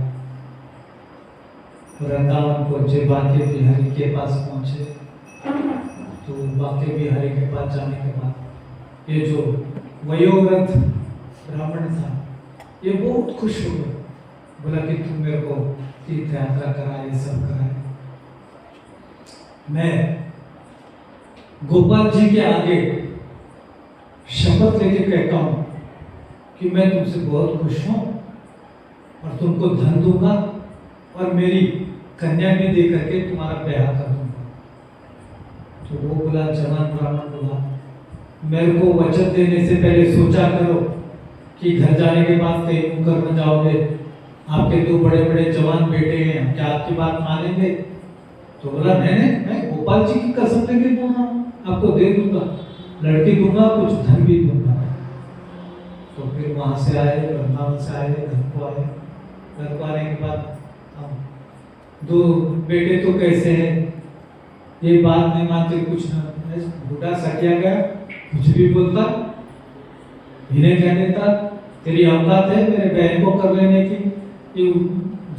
वृंदावन पहुंचे, बांके बिहारी के पास पहुंचे। तो बांके बिहारी के पास जाने के बाद ये जो वयोवृद्ध ब्राह्मण था ये बहुत खुश हो गया, बोला कि तुम मेरे को तीर्थ यात्रा करा, ये सब कराए। मैं गोपाल जी के आगे शपथ लेके कहता हूं कि मैं तुमसे बहुत खुश हूं और तुमको धन दूंगा और मेरी कन्या भी दे करके तुम्हारा ब्याह कर दूंगा। तो वो बोला, जवान ब्राह्मण बोला, मेरे को वचन देने से पहले सोचा करो कि घर जाने के बाद कहीं मुकर न जाओगे। आपके दो बड़े बड़े जवान बेटे हैं, क्या आपकी बात मानेंगे? तो बोला, मैं गोपाल जी की कसम लेके बोल रहा हूँ, आपको दे दूंगा, लड़की दूंगा, कुछ धन भी दूंगा। तो फिर वहां से आए, वृंदावन से आए, घर को आए। घर को आने के बाद दो बेटे तो कैसे हैं, ये बात नहीं मानते, कुछ ना, बूढ़ा सटिया गया, कुछ भी बोलता, इन्हें क्या देता, तेरी औकात है मेरे बहन को कर लेने की। ये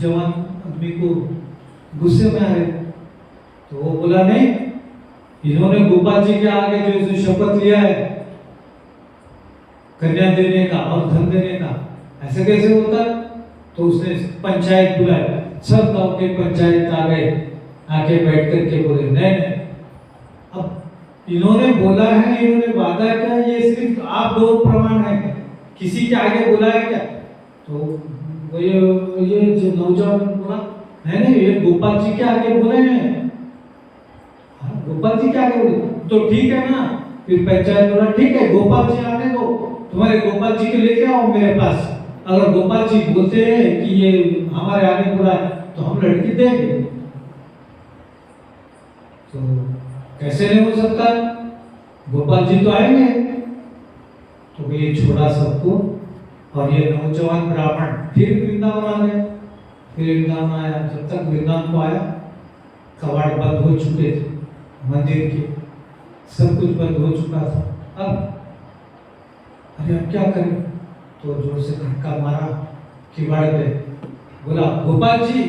जवान आदमी को गुस्से में आ रहे। तो वो बोला, नहीं, इन्होंने गोपाल जी के आगे जो शपथ लिया है कन्या देने का और धन देने का, ऐसे कैसे होता? तो उसने पंचायत बुलाया, सब गांव के पंचायत आ गए, आके बैठ करके बोले, नहीं, अब इन्होंने बोला है, इन्होंने वादा किया, ये सिर्फ आप दो प्रमाण है, किसी के आगे बुलाया क्या? तो ये जो नौजवान बोला, नहीं, ये गोपाल जी के आगे बोले हैं। गोपाल जी के आगे बोले तो ठीक है ना। फिर पंचायत बोला, ठीक है, गोपाल जी आने दो, तुम्हारे गोपाल जी के लेके आओ मेरे पास। अगर गोपाल जी बोलते हैं कि ये हमारे आगे बोला है तो हम लड़की देंगे। तो कैसे नहीं हो सकता, गोपाल जी तो आएंगे। तो ये छोड़ा सबको और ये नौजवान ब्राह्मण फिर वृंदावन आ गया। फिर वृंदावन आया, जब तक वृंदावन को आया कबाड़ बंद हो चुके थे, मंदिर के सब कुछ बंद हो चुका था। अब अरे अब क्या करें? तो जोर से धक्का मारा किवाड़ पे, बोला, गोपाल जी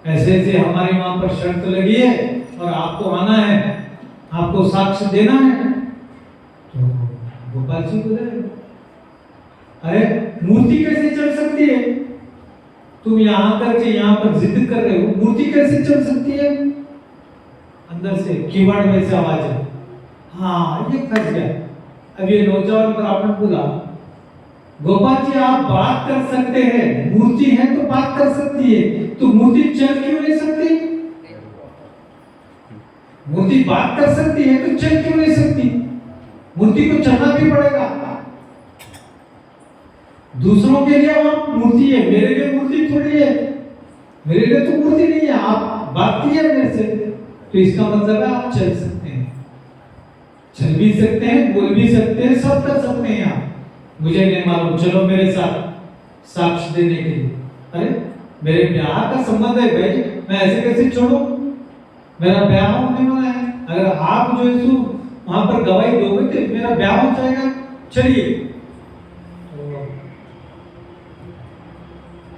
ऐसे ऐसे हमारे वहां पर शर्त लगी है और आपको आना है, आपको साक्ष्य देना है। तो गोपाल जी बोले, अरे मूर्ति कैसे चल सकती है? तुम यहाँ करके यहाँ पर जिद कर रहे हो, मूर्ति कैसे चल सकती है? अंदर से किवाड़ में से आवाज है, हाँ ये फंस गया। अब ये नौजवान ब्राह्मण बोला, गोपाल जी आप बात कर सकते हैं, मूर्ति है तो बात कर सकती है, तो मूर्ति चल क्यों नहीं सकती? मूर्ति बात कर सकती है तो चल क्यों नहीं सकती? मूर्ति को चलना भी पड़ेगा। दूसरों के लिए वहां मूर्ति है, मेरे लिए मूर्ति थोड़ी है, मेरे लिए तो मूर्ति नहीं है। आप बात की है मेरे से, तो इसका मतलब है आप चल सकते हैं, चल भी सकते हैं, बोल भी सकते हैं, सब कर सकते हैं आप। मुझे नहीं मालूम, चलो मेरे साथ साक्ष्य देने के लिए। अरे मेरे ब्याह का संबंध है भाई, मैं ऐसे कैसे छोड़ूं? मेरा ब्याह होने वाला है, अगर आप जो है वहां पर गवाही दोगे तो मेरा ब्याह हो जाएगा। चलिए। तो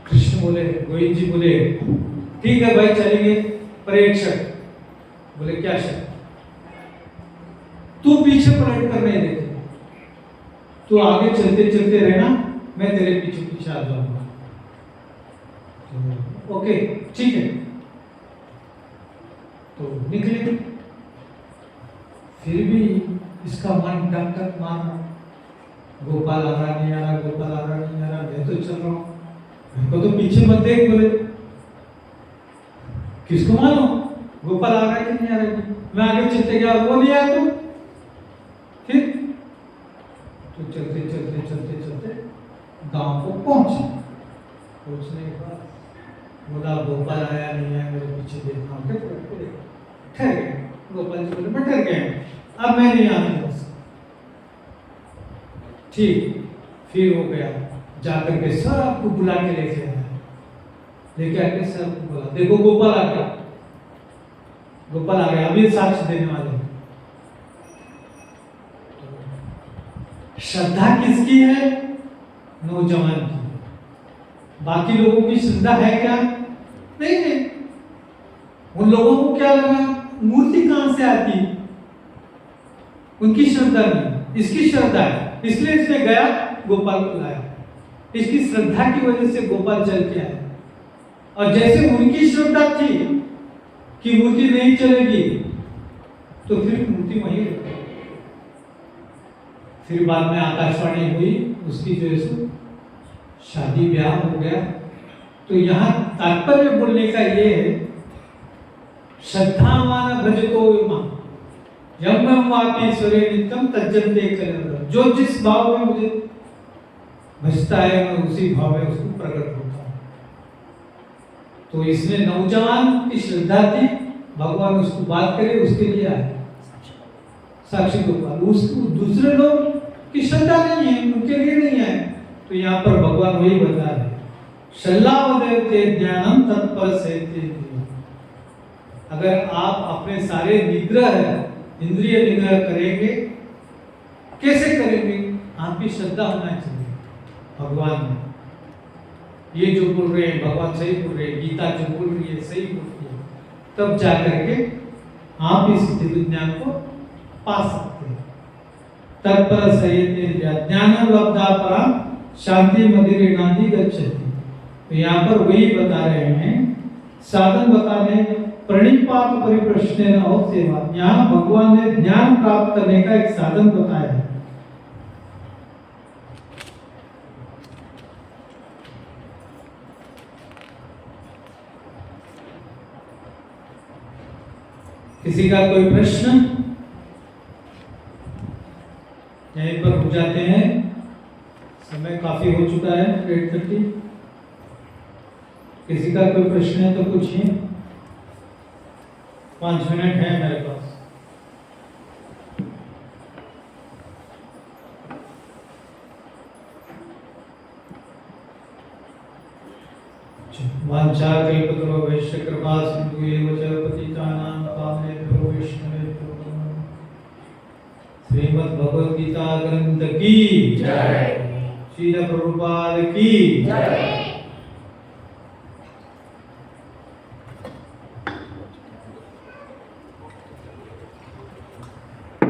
कृष्ण बोले, गोविंद जी बोले, ठीक है भाई चलेंगे, पर एक शर्त। बोले, क्या शर्त? तू पीछे पलट कर नहीं देखे, तू आगे चलते चलते रहना, मैं तेरे पीछे पीछे आ जाऊंगा। तो ओके ठीक है। तो निकले। फिर भी इसका मन टक टक मार रहा, गोपाल आ रहा नहीं आ रहा, गोपाल आ रहा नहीं आ रहा, मैं तो चल रहा हूँ। उनको तो पीछे मत देख बोले, किसको मानो गोपाल आ रहा है कि नहीं आ रहा है। मैं आगे चलते गया, वो नहीं आया तो फिर तो चलते चलते चलते चलते गांव को पहुंचे। पहुंचने के बाद बोला गोपाल आया नहीं आया, मेरे पीछे देखना होगा। ठहर गए गोपाल जी, बोले मैं ठहर गए, अब मैं नहीं आता बस। ठीक, फिर हो गया, जाकर के सबको बुला के लेके आया, लेके आके सबको बोला देखो गोपाल आ गया, गोपाल आ गया, अभी साक्ष्य देने वाले। श्रद्धा किसकी है? नौजवान की। बाकी लोगों की श्रद्धा है क्या? नहीं है। उन लोगों को क्या लगा मूर्ति कहां से आती, उनकी श्रद्धा नहीं, इसकी श्रद्धा है, इसलिए इसने गया गोपाल को लाया। इसकी श्रद्धा की वजह से गोपाल चल के आया। और जैसे उनकी श्रद्धा थी कि मूर्ति नहीं चलेगी, तो फिर मूर्ति वहीं रखी। फिर बाद में आकाशवाणी हुई, उसकी जो है शादी ब्याह हो गया। तो यहाँ तात्पर्य बोलने का ये है, श्रद्धावान भजतो मां यम वापी स्वरे नित्यम तज्जन्ते कलंदर। जो जिस भाव में मुझे भजता है, मैं उसी भाव में उसको प्रकट होता हूँ। तो इसमें नौजवान की श्रद्धा थी, भगवान उसको बात करे उसके लिए आए साक्षी गोपाल। उसको दूसरे लोग की श्रद्धा नहीं है, उनके लिए नहीं है। तो यहाँ पर भगवान वही बता रहे, शल्लावदेवते ज्ञानम तत्पर से। अगर आप अपने सारे निग्रह इंद्रिय निग्रह करेंगे, कैसे करेंगे? आपकी श्रद्धा होना चाहिए भगवान में। ये जो बोल रहे हैं भगवान सही बोल रहे हैं, गीता जो बोल रही है सही बोल रही है, तब जाकर के आप इस दिव्य ज्ञान को पा सकते हैं। तत्पर सयते ज्ञान लब्धा परा शांति मदिरे नांदी गच्छति। तो यहाँ पर वही बता रहे हैं, साधन बता रहे, प्रणिपात परिप्रश्नेन और सेवा। यहाँ भगवान ने ज्ञान प्राप्त करने का एक साधन बताया है। किसी का कोई प्रश्न? यहीं पर हो जाते हैं, समय काफी हो चुका है 8:30। किसी का कोई प्रश्न है तो पूछिए, 5 मिनट है मेरे पास। वांछा कल्पतरो वैश्य कृपा सिंधु एव च पतितानां पावनेभ्यो वैष्णवेभ्यो नमः। श्रीमद् भगवद गीता ग्रंथ की जय। श्रील प्रभुपाद की जय।